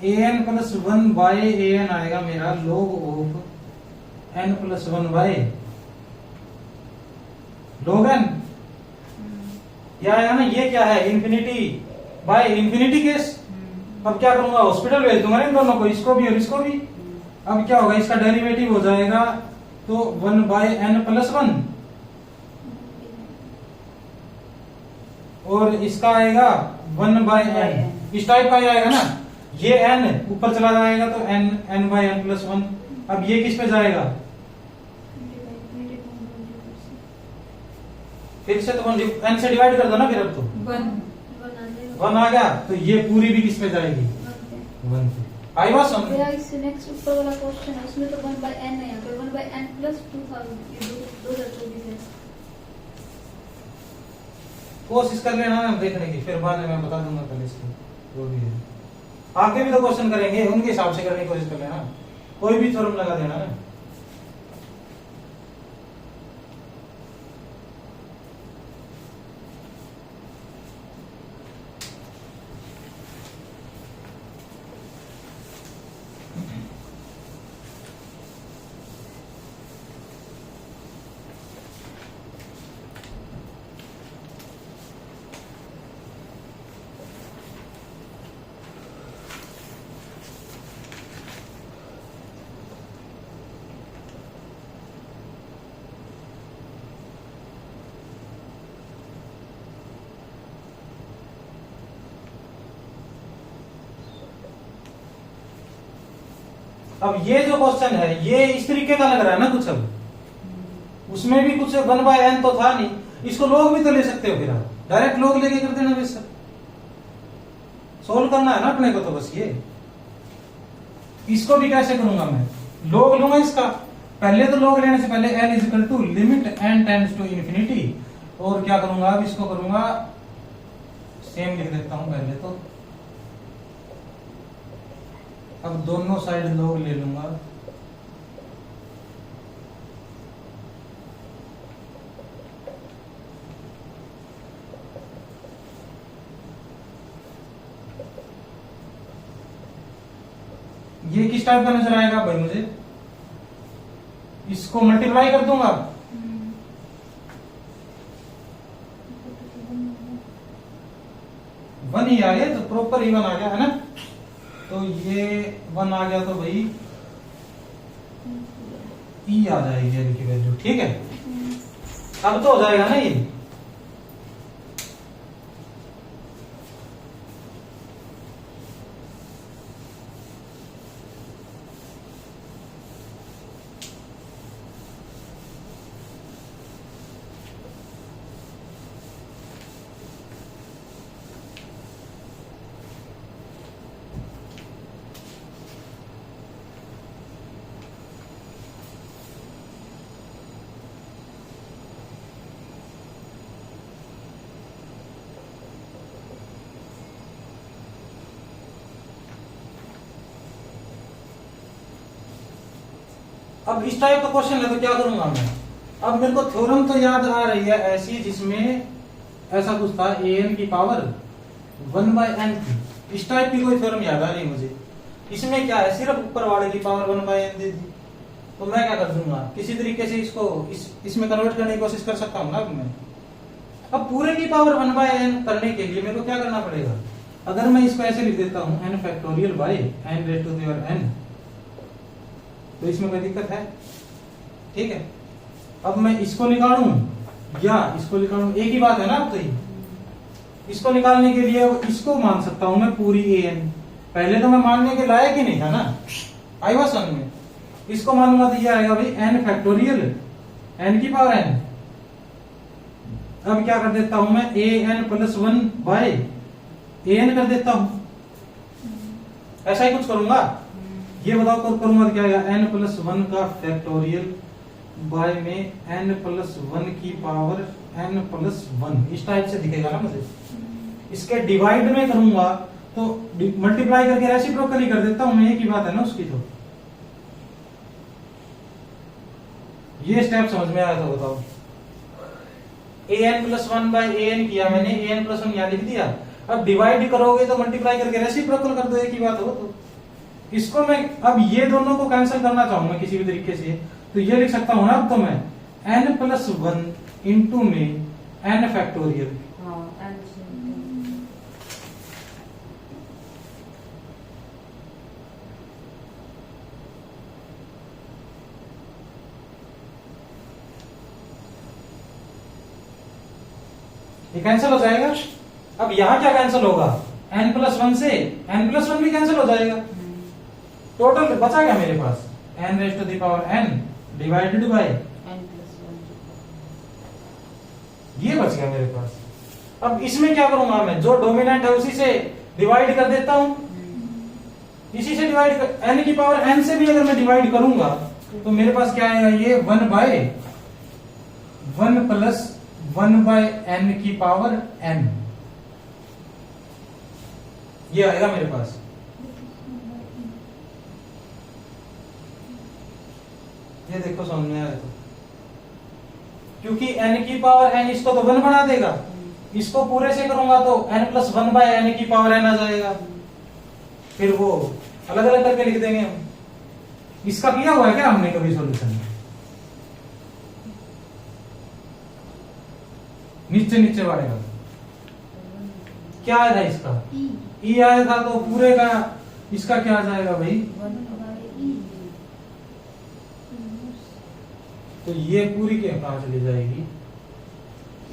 an plus 1 by an आएगा मेरा log of n plus 1 by log n, यह आएगा ना, ये क्या है, इन्फिनिटी बाय इन्फिनिटी केस। अब क्या करूंगा, हॉस्पिटल भेज दूंगा इन दोनों को, इसको भी और इसको भी। अब क्या होगा, इसका डेरिवेटिव हो जाएगा तो 1 बाय n प्लस 1, और इसका आएगा 1 बाय n, इस टाइप का ही आएगा ना, ये n ऊपर चला जाएगा तो n बाय n प्लस 1। अब ये किस पे जाएगा, फिर से तो n से डिवाइड कर दो ना, फिर अब तो 1 आ गया, तो ये पूरी भी किस पे जाएगी, 1 पे। आई बात समझ, भैया इससे नेक्स्ट ऊपर वाला क्वेश्चन है, उसमें तो 1 बाय n है, यहाँ पे 1 बाय n प्लस 2000, ये 2024 है। कोशिश कर लेना ना देखने की, फिर बाद में मैं बता दूंगा पहले इसको, जो भी है आगे भी तो क्वेश्चन करेंगे, उनके हिसाब से करने की कोशिश कर लेना, कोई भी थ्योरम लगा देना ना। अब ये जो क्वेश्चन है ये इस तरीके का लग रहा है ना कुछ, अब उसमें भी कुछ 1 बाय n तो था नहीं, इसको लोग भी तो ले सकते हो, फिर आप डायरेक्ट लोग लेके कर देना, बस सोल्व करना है ना अपने को, तो बस ये। इसको भी कैसे करूंगा मैं, लोग लूंगा इसका, पहले तो लोग लेने से पहले n is equal to limit n tends to infinity, और क्या करूंगा अब इसको करूंगा, सेम लिख देता हूं पहले तो, अब दोनों साइड लोग ले लूंगा, ये किस टाइप का नजर आएगा भाई मुझे, इसको मल्टीप्लाई कर दूंगा, वन ही आ गया, तो प्रॉपर ही 1 आ गया है ना, तो ये 1 आ गया तो भाई ई आ जाएगी n की वैल्यू। ठीक है, अब तो हो जाएगा ना ये, अब इस टाइप का क्वेश्चन है तो क्या करूंगा मैं? अब मेरे को थ्योरम तो याद आ रही है ऐसी जिसमें ऐसा कुछ था an की पावर 1/n थी। इस टाइप की कोई थ्योरम याद आ रही मुझे। इसमें क्या है, सिर्फ ऊपर वाले की पावर 1/n दे दी। तो मैं क्या कर दूंगा, किसी तरीके से इसको इसमें कन्वर्ट करने की कोशिश कर सकता हूँ ना मैं। अब पूरे की पावर 1/n करने के लिए मेरे को क्या करना पड़ेगा? अगर मैं इसको ऐसे लिख देता हूँ n factorial by n raise to the power n, तो इसमें कोई दिक्कत है? ठीक है। अब मैं इसको निकालूं या इसको निकालूं, एक ही बात है ना। अब तो ये इसको निकालने के लिए इसको मान सकता हूं मैं पूरी an। पहले तो मैं मानने के लायक ही नहीं था ना, आई वाज वन में। इसको मानूंगा तो ये आएगा भाई n फैक्टोरियल n की पावर n। अब क्या कर देता हूं मैं, an प्लस 1 बाय an कर देता हूं। ऐसा ही कुछ करूंगा। ये बताओ कब करूंगा तो क्या आएगा, n प्लस 1 का फैक्टोरियल बाय में n प्लस 1 की पावर n प्लस 1। इस टाइप से दिखेगा ना मुझे। इसके डिवाइड में करूंगा तो मल्टीप्लाई करके रेसिप्रोकली कर देता हूं मैं, एक ही बात है ना उसकी। तो ये स्टेप समझ में आया तो बताओ। an प्लस 1 बाय an किया मैंने, an प्लस 1 यहां लिख दिया। अब डिवाइड करोगे तो मल्टीप्लाई करके रेसिप्रोकल कर दो, एक ही बात हो। तो इसको मैं अब ये दोनों को कैंसिल करना चाहूंगा किसी भी तरीके से, तो ये लिख सकता हूं ना अब तो मैं n प्लस 1 इंटू में n फैक्टोरियल। ये कैंसिल हो जाएगा। अब यहां क्या कैंसिल होगा, n प्लस 1 से n प्लस 1 भी कैंसिल हो जाएगा। टोटल बचा क्या मेरे पास, n raise to the power n divided by ये बच गया मेरे पास। अब इसमें क्या करूंगा मैं, जो डोमिनेंट है उसी से डिवाइड कर देता हूं। इसी से डिवाइड कर, n की पावर n से भी अगर मैं डिवाइड करूंगा तो मेरे पास क्या आएगा, ये 1 बाय 1 प्लस 1 बाय n की पावर n, ये आएगा मेरे पास। ये देखो समझ में आया तो, क्योंकि n की पावर n इसको तो 1 बना देगा। इसको पूरे से करूंगा तो n प्लस 1 बाय n की पावर n आ जाएगा। फिर वो अलग अलग करके लिख देंगे हम। इसका किया हुआ है क्या हमने कभी सॉल्यूशन? नीचे नीचे वाले का क्या आया था, इसका ई आया था। तो पूरे का इसका क्या आ जाएगा भाई, तो ये पूरी के कहां चली जाएगी,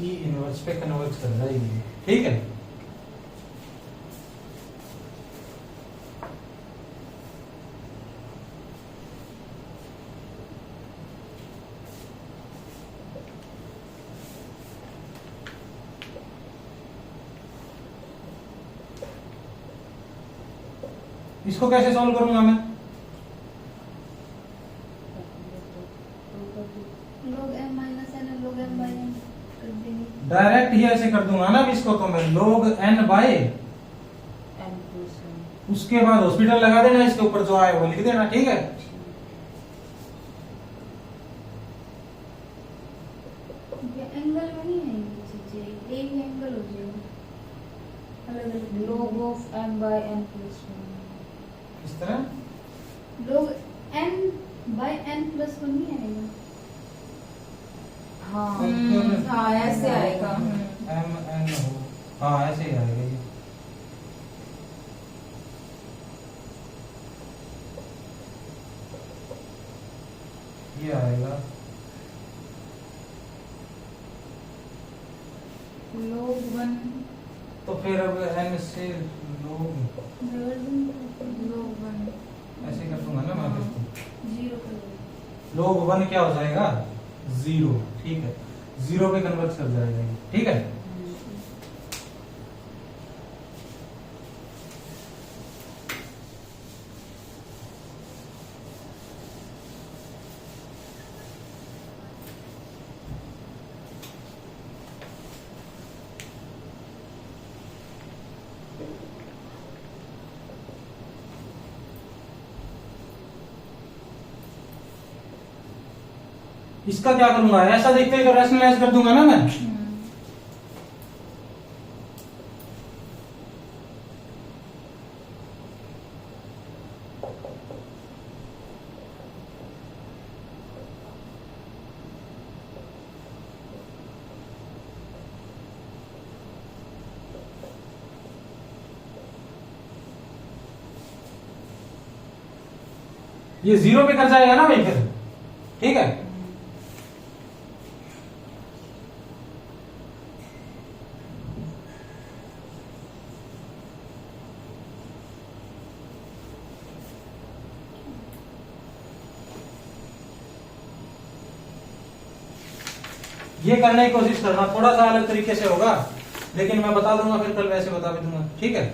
ई इनवर्स पे कन्वर्ट कर जाएगी। ठीक है। इसको कैसे सॉल्व करूंगा मैं, log m minus n log m by n कर देंगे। डायरेक्ट ही ऐसे कर दूंगा ना इसको। तो मैं log n बाय उसके बाद हॉस्पिटल लगा देना, इसके ऊपर जो आए वो लिख देना। ठीक है। एंगल में नहीं है ये चीजें, एक ही एंगल हो जाएगा अलग अलग। log of m by n plus 1। इस तरह log n by n plus 1 नहीं आएगा। हाँ ऐसे आएगा। m n हो, हाँ ऐसे ही आएगा ये। ये आएगा log 1 तो फिर अब n से log log 1 ऐसे कर दूंगा ना मैं इसको। 0 कर दो। log 1 क्या हो जाएगा, 0। ठीक है, 0 पे कन्वर्ट कर जाएगा ये। ठीक है। इसका क्या करूंगा, ऐसा देखते ही तो रैशनलाइज कर दूंगा ना मैं। ये 0 पे कर जाएगा ना भाई फिर, ठीक है। ये करने की कोशिश करना, थोड़ा सा अलग तरीके से होगा लेकिन मैं बता दूंगा, फिर कल वैसे बता भी दूंगा, ठीक है।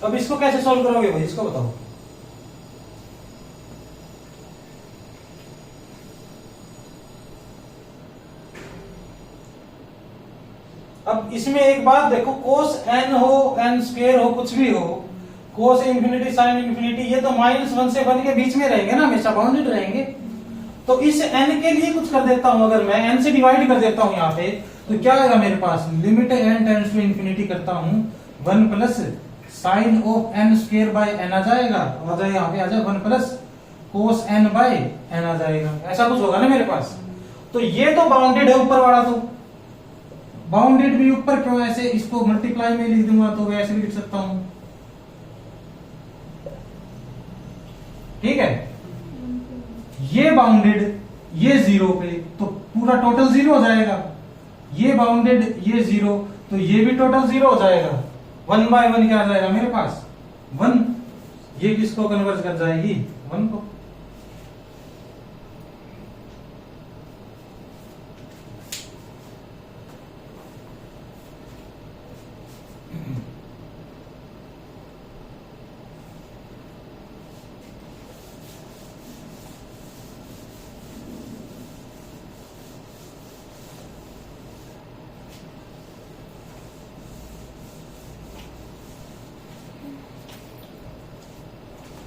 अब इसको कैसे सॉल्व करोगे भाई, इसको बताओ। अब इसमें एक बात देखो, कोस n हो, n स्क्वायर हो, कुछ भी हो, कोस इंफिनिटी साइन इंफिनिटी, ये तो -1 से 1 के बीच में रहेंगे ना, हमेशा बाउंडेड रहेंगे। तो इस n के लिए कुछ कर देता हूं, अगर मैं n से डिवाइड कर देता हूं यहाँ पे, तो क्या आएगा मेरे पास, limit n tends to infinity करता हूं 1 plus sine of n square by n आ जाएगा, यहाँ पे आ जाए 1 plus cos n by n आ जाएगा, ऐसा कुछ होगा ना मेरे पास। तो ये तो बाउंडेड है ऊपर वाला, तो बाउंडेड भी ऊपर क्यों, ऐसे इसको मल्टीप्लाई में लिख दूंगा तो वैसे भी लिख सकता हूं, ठीक है। ये बाउंडेड, ये 0 पे, तो पूरा टोटल 0 हो जाएगा। ये बाउंडेड, ये 0, तो ये भी टोटल 0 हो जाएगा। 1 बाय 1 क्या आ जाएगा मेरे पास 1, ये किसको कन्वर्ट कर जाएगी 1 को।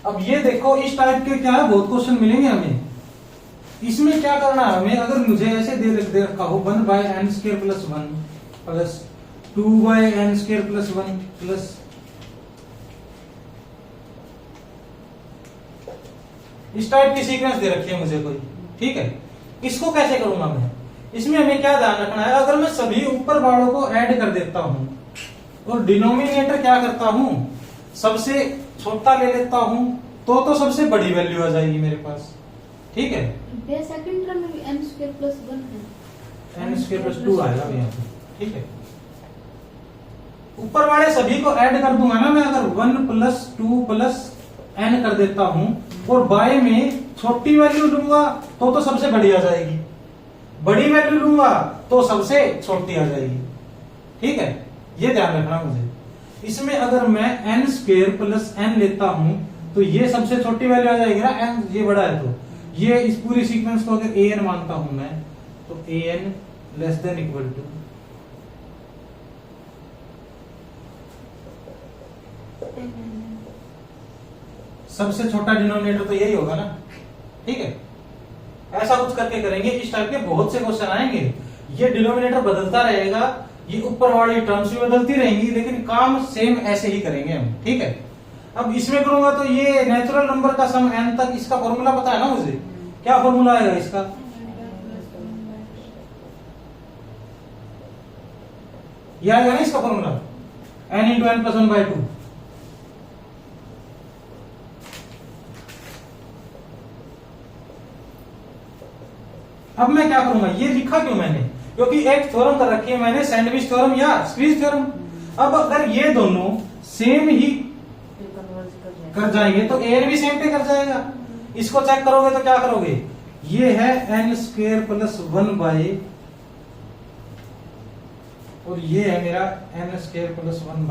अब ये देखो, इस टाइप के क्या है, बहुत क्वेश्चन मिलेंगे हमें। इसमें क्या करना है हमें, अगर मुझे ऐसे दे रखा हो 1 by n square plus 1 plus 2 by n square plus 1 plus, इस टाइप की सीक्वेंस दे रखी है मुझे कोई, ठीक है। इसको कैसे करूंगा मैं, इसमें हमें क्या ध्यान रखना है, अगर मैं सभी ऊपर वालों को ऐड कर देता हूं और डिनोमिनेटर क्या करता हूं, सबसे छोटा ले लेता हूं, तो सबसे बड़ी वैल्यू आ जाएगी मेरे पास, ठीक है। सेकंड टर्म में n स्क्वायर प्लस 1 है, n स्क्वायर प्लस 2 आएगा यहाँ पे, ठीक है। ऊपर वाले सभी को ऐड कर दूंगा ना मैं, अगर 1 प्लस 2 प्लस n कर देता हूं और बाय में छोटी वैल्यू लूंगा तो सबसे बड़ी आ जाएगी, बड़ी वैल्यू लूंगा तो सबसे छोटी आ जाएगी, ठीक है। ये ध्यान रखना मुझे। इसमें अगर मैं n स्क्वायर प्लस n लेता हूं तो ये सबसे छोटी वैल्यू आ जाएगी ना, n ये बड़ा है, तो ये इस पूरी सीक्वेंस को अगर an मानता हूं मैं, तो an less than equal to सबसे छोटा डिनोमिनेटर, तो यही होगा ना, ठीक है। ऐसा कुछ करके करेंगे, इस टाइप के बहुत से क्वेश्चन आएंगे। ये डिनोमिनेटर बदलता रहेगा, ये ऊपर वाली टर्म्स भी बदलती रहेंगी, लेकिन काम सेम ऐसे ही करेंगे हम, ठीक है। अब इसमें करूंगा तो ये नेचुरल नंबर का सम n तक, इसका फॉर्मूला पता है ना मुझे, क्या फॉर्मूला आएगा इसका, ये आएगा ना इसका formula, n into n plus 1/2। अब मैं क्या करूंगा, ये लिखा क्यों मैंने, क्योंकि एक थ्योरम कर रखी है मैंने, सैंडविच थ्योरम या स्क्वीज थ्योरम। अब अगर ये दोनों सेम ही कर जाएंगे तो एन भी सेम पे कर जाएगा। इसको चेक करोगे तो क्या करोगे, ये है एन स्क्वेयर प्लस 1 और ये है मेरा एन स्क्वेयर प्लस 1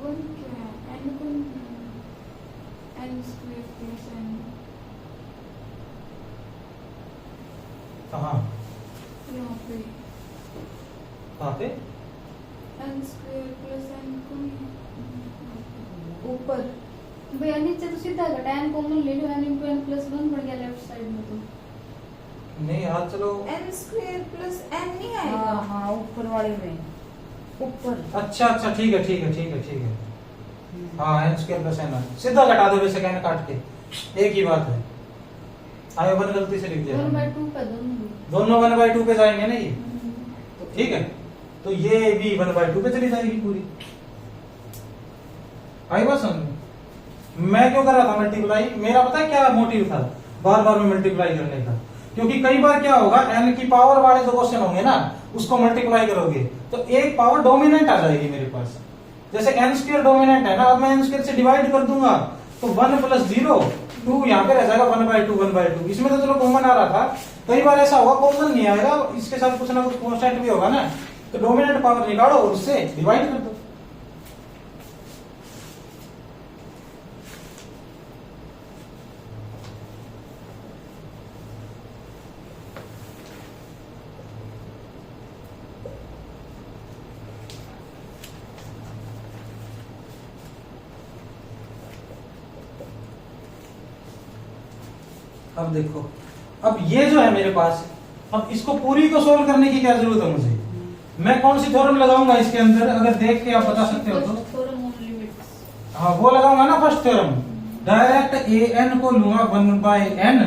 वन क्या है, एन को एन स्क्वायर प्लस एन, कहाँ यहाँ पे कहाँ पे एन स्क्वायर प्लस एन को ऊपर भैया नीचे तो सीधा घटा, एन कॉमन ले लो, एन इंटू एन प्लस 1 बढ़ गया लेफ्ट साइड में तो। नहीं हाँ चलो, एन स्क्वायर प्लस एन नहीं हाँ आएगा। हाँ ऊपर वाले में ऊपर। अच्छा अच्छा ठीक है ठीक है ठीक है ठीक है। हाँ एन स्क्वायर प्लस एन सीधा घटा दो वैसे एन काट के, एक ही बात है। आगे वन गलती से लिख दिया 1/2 का दोनों। दोनों 1/2 पे जाएंगे ना ये, ठीक है। तो ये भी 1/2 पे चली जाएगी पूरी। आई बात समझ में? मैं क्यों कर रहा था मल्टीप्लाई, मेरा पता है क्या मोटिव था बार बार में मल्टीप्लाई करने का, क्योंकि कई बार क्या होगा एन की पावर वाले जो क्वेश्चन होंगे ना उसको मल्टीप्लाई करोगे तो एक पावर डोमिनेंट आ जाएगी मेरे पास। जैसे एन स्क्वायर डोमिनेंट है ना, अब मैं एन स्क्वायर से डिवाइड कर दूंगा तो 1 + 0 2 यहाँ पे रह जाएगा 1/2 इसमें तो चलो कॉमन आ रहा था। कई बार ऐसा होगा कॉमन नहीं आएगा, इसके साथ कुछ ना कुछ कॉन्स्टेंट भी होगा ना, तो डोमिनेंट पावर निकालो और उससे डिवाइड कर दो। अब देखो, अब ये जो है मेरे पास, अब इसको पूरी को सोल्व करने की क्या जरूरत है मुझे, मैं कौन सी थ्योरम लगाऊंगा इसके अंदर, अगर देख के आप बता सकते हो तो। Theorem on limits. हाँ वो लगाऊंगा ना first theorem, direct A N को लूंगा 1/n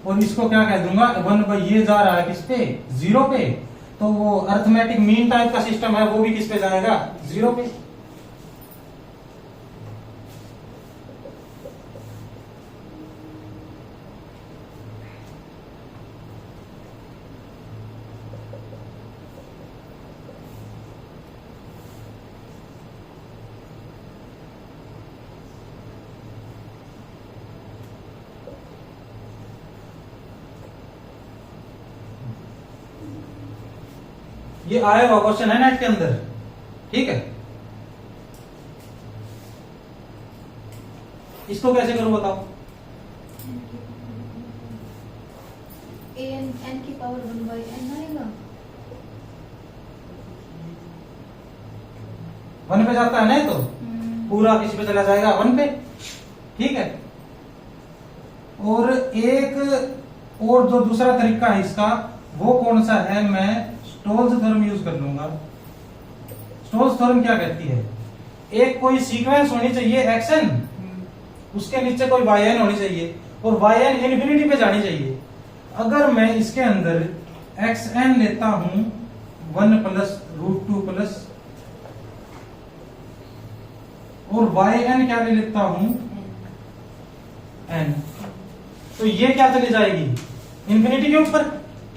और इसको क्या कह दूंगा 1 ये जा रहा है किस पे 0 पे, तो वो अर्थमेटिक मीन टाइप का सिस्टम है वो भी किस पे जाएगा 0 पे। ये आया हुआ क्वेश्चन है नेट के अंदर, ठीक है। इसको कैसे करूं बताओ, एन की पावर 1/n आएगा। 1 पे जाता है ना, तो पूरा किसी पे चला जाएगा 1 पे, ठीक है। और एक और जो दूसरा तरीका है इसका वो कौन सा है, मैं स्टोल्स थ्योरम यूज कर लूंगा। स्टोल्स थ्योरम क्या कहती है, एक कोई सीक्वेंस होनी चाहिए xn, उसके नीचे कोई yn होनी चाहिए और yn इन्फिनिटी पे जानी चाहिए। अगर मैं इसके अंदर xn लेता हूं 1 + √2 और yn क्या ले लेता हूं n, तो ये क्या चली जाएगी इन्फिनिटी के ऊपर,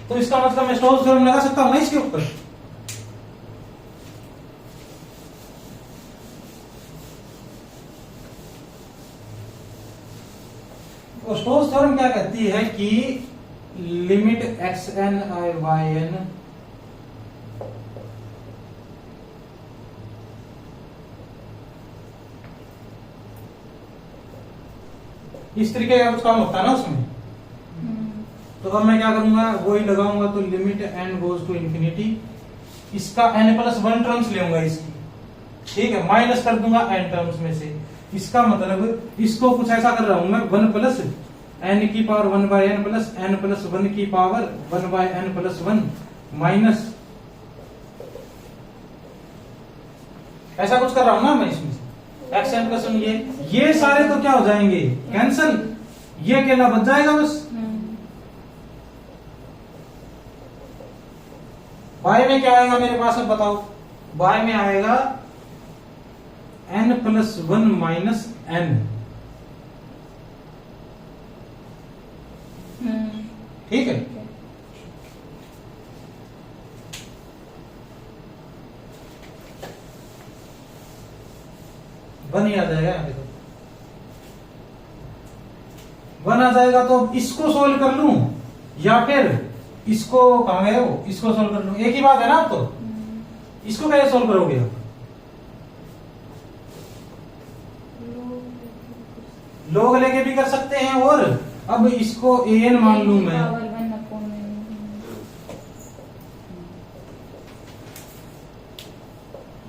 तो इसका मतलब मैं स्टोल्स थ्योरम लगा सकता हूं ना इसके ऊपर। तो स्टोल्स थ्योरम क्या कहती है कि लिमिट xn i yn इस तरीके का कुछ काम होता है ना उसमें, तो अब मैं क्या करूंगा वही लगाऊंगा, तो limit n goes to infinity, इसका n+1 टर्म्स लेऊंगा इसकी, ठीक है, माइनस कर दूंगा n टर्म्स में से। इसका मतलब इसको कुछ ऐसा कर रहा हूं मैं 1 + n की पावर 1/n प्लस n+1 की पावर 1/n+1 माइनस, ऐसा कुछ कर रहा हूं ना मैं इसमें xn+1। ये सारे तो क्या हो जाएंगे कैंसल, ये अकेला बच जाएगा बस। बाय में क्या आएगा मेरे पास, अब बताओ, बाय में आएगा n+1 - n, ठीक है। ठीक है। वन ही आ जाएगा यहाँ पे, तो वन आ जाएगा। तो इसको सोल्व कर लूं या फिर इसको, कहां गए हो, इसको सोल्व कर लूं, एक ही बात है ना। अब तो इसको कैसे सोल्व करोगे आप? लोग लेके भी कर सकते हैं, और अब इसको an मान लूं मैं, पावर 1 अपॉन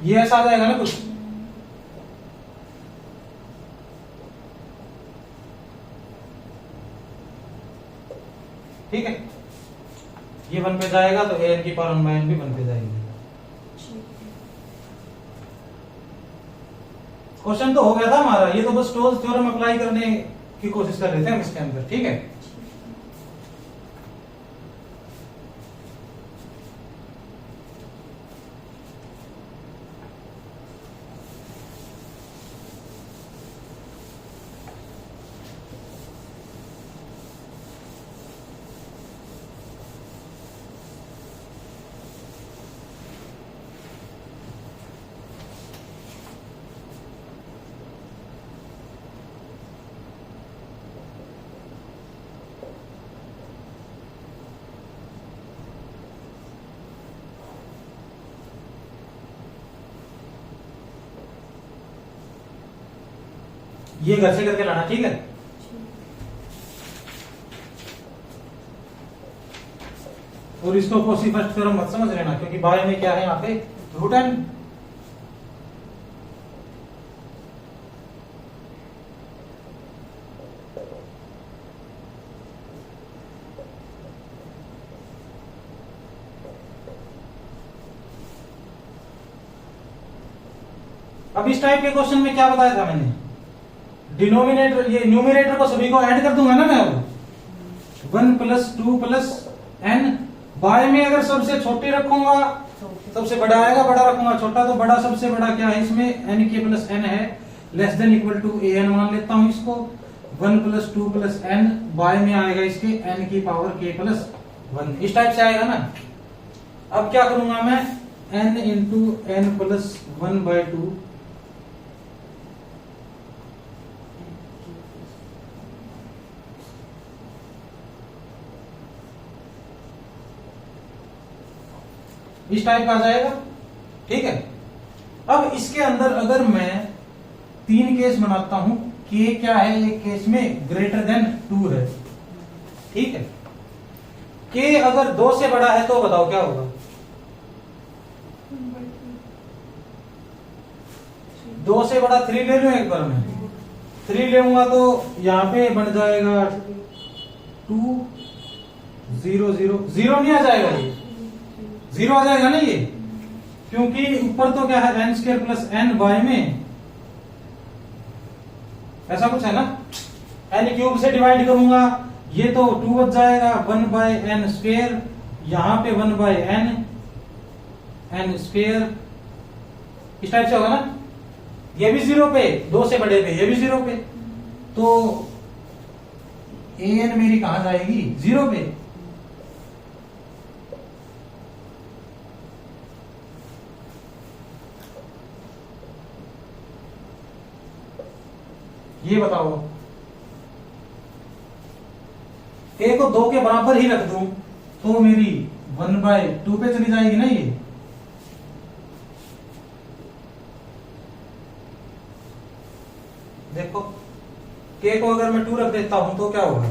ये ऐसा आ जाएगा ना कुछ। ठीक है, ये वन पे जाएगा तो an की पावर 1/n भी वन पे जाएगी। क्वेश्चन तो हो गया था हमारा, ये तो बस स्टोक्स थ्योरम अप्लाई करने की कोशिश कर रहे थे हम इसके अंदर। ठीक है, ये घर से करके लाना। ठीक है, और इसको कोसी फर्स्ट थ्योरम मत समझ लेना, क्योंकि बाय में क्या है यहाँ पे, रूट एन। अब इस टाइप के क्वेश्चन में क्या बताया था मैंने, डिनोमिनेटर, ये न्यूमिनेटर को सभी को ऐड कर दूंगा ना मैं। अब 1 + 2 + n, बाय में अगर सबसे छोटी रखूंगा सबसे बड़ा आएगा, बड़ा रखूंगा छोटा तो बड़ा। सबसे बड़ा क्या है इसमें, n k + n है, less than equal to an मान लेता हूं इसको। 1 + 2 + n, बाय में आएगा इसके n की पावर k + 1, इस टाइप से आएगा ना। अब क्या करूंगा मैं, n × n + 1/2 इस टाइप का आ जाएगा। ठीक है, अब इसके अंदर अगर मैं 3 केस बनाता हूं, के क्या है, एक केस में ग्रेटर देन 2 है। ठीक है, के अगर 2 से बड़ा है तो बताओ क्या होगा। 2 से बड़ा 3 ले लूं एक बार में, 3 लेऊंगा तो यहां पे बन जाएगा 2 0 0 0 नहीं आ जाएगा, ये 0 आ जाएगा ना ये, क्योंकि ऊपर तो क्या है n² + n, बाय में ऐसा कुछ है ना, n³ से डिवाइड करूंगा ये तो 2 बच जाएगा, 1/n², यहां पे 1/n n², इस टाइप से होगा ना। ये भी 0 पे, 2 से बड़े पे, ये भी 0 पे, तो an मेरी कहां जाएगी, 0 पे। ये बताओ, a को 2 के बराबर ही रख दूं तो मेरी 1/2 पे चली जाएगी ना ये। देखो k को अगर मैं 2 रख देता हूं तो क्या होगा,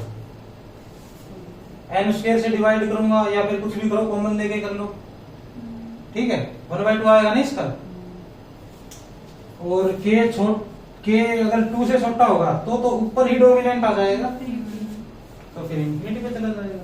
n² से डिवाइड करूंगा या फिर कुछ भी करो, कॉमन लेके कर लो। ठीक है, 1/2 आएगा ना इसका, और k अगर 2 से छोटा होगा तो ऊपर ही डोमिनेंट आ जाएगा, तो फिर इंफिनिटी पे चला जाएगा।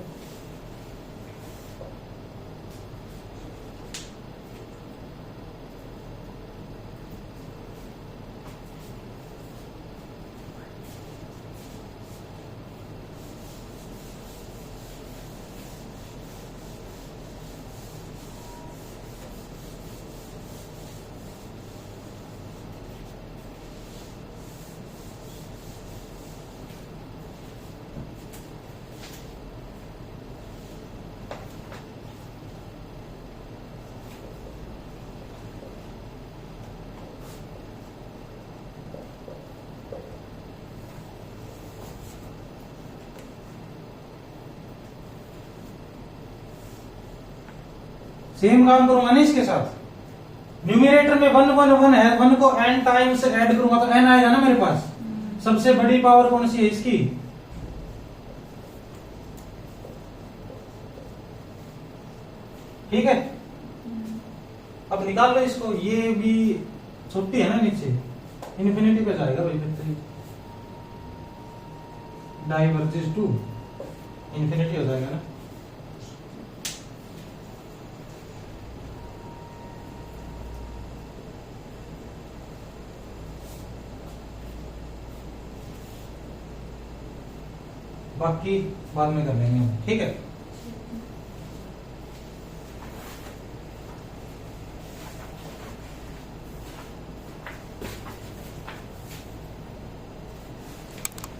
सेम काम करूंगा ना इसके साथ। न्यूमिनेटर में 1 1 1 है, 1 को n टाइम्स ऐड करूंगा तो n आएगा ना मेरे पास। सबसे बड़ी पावर कौन सी है इसकी? ठीक है, अब निकाल लो इसको। ये भी छोटी है ना नीचे, इन्फिनिटी पे जाएगा भाई फिर तो डाइवर्जेस टू इन्फिनिटी हो जाएगा ना। बाकी बाद में कर लेंगे, ठीक है।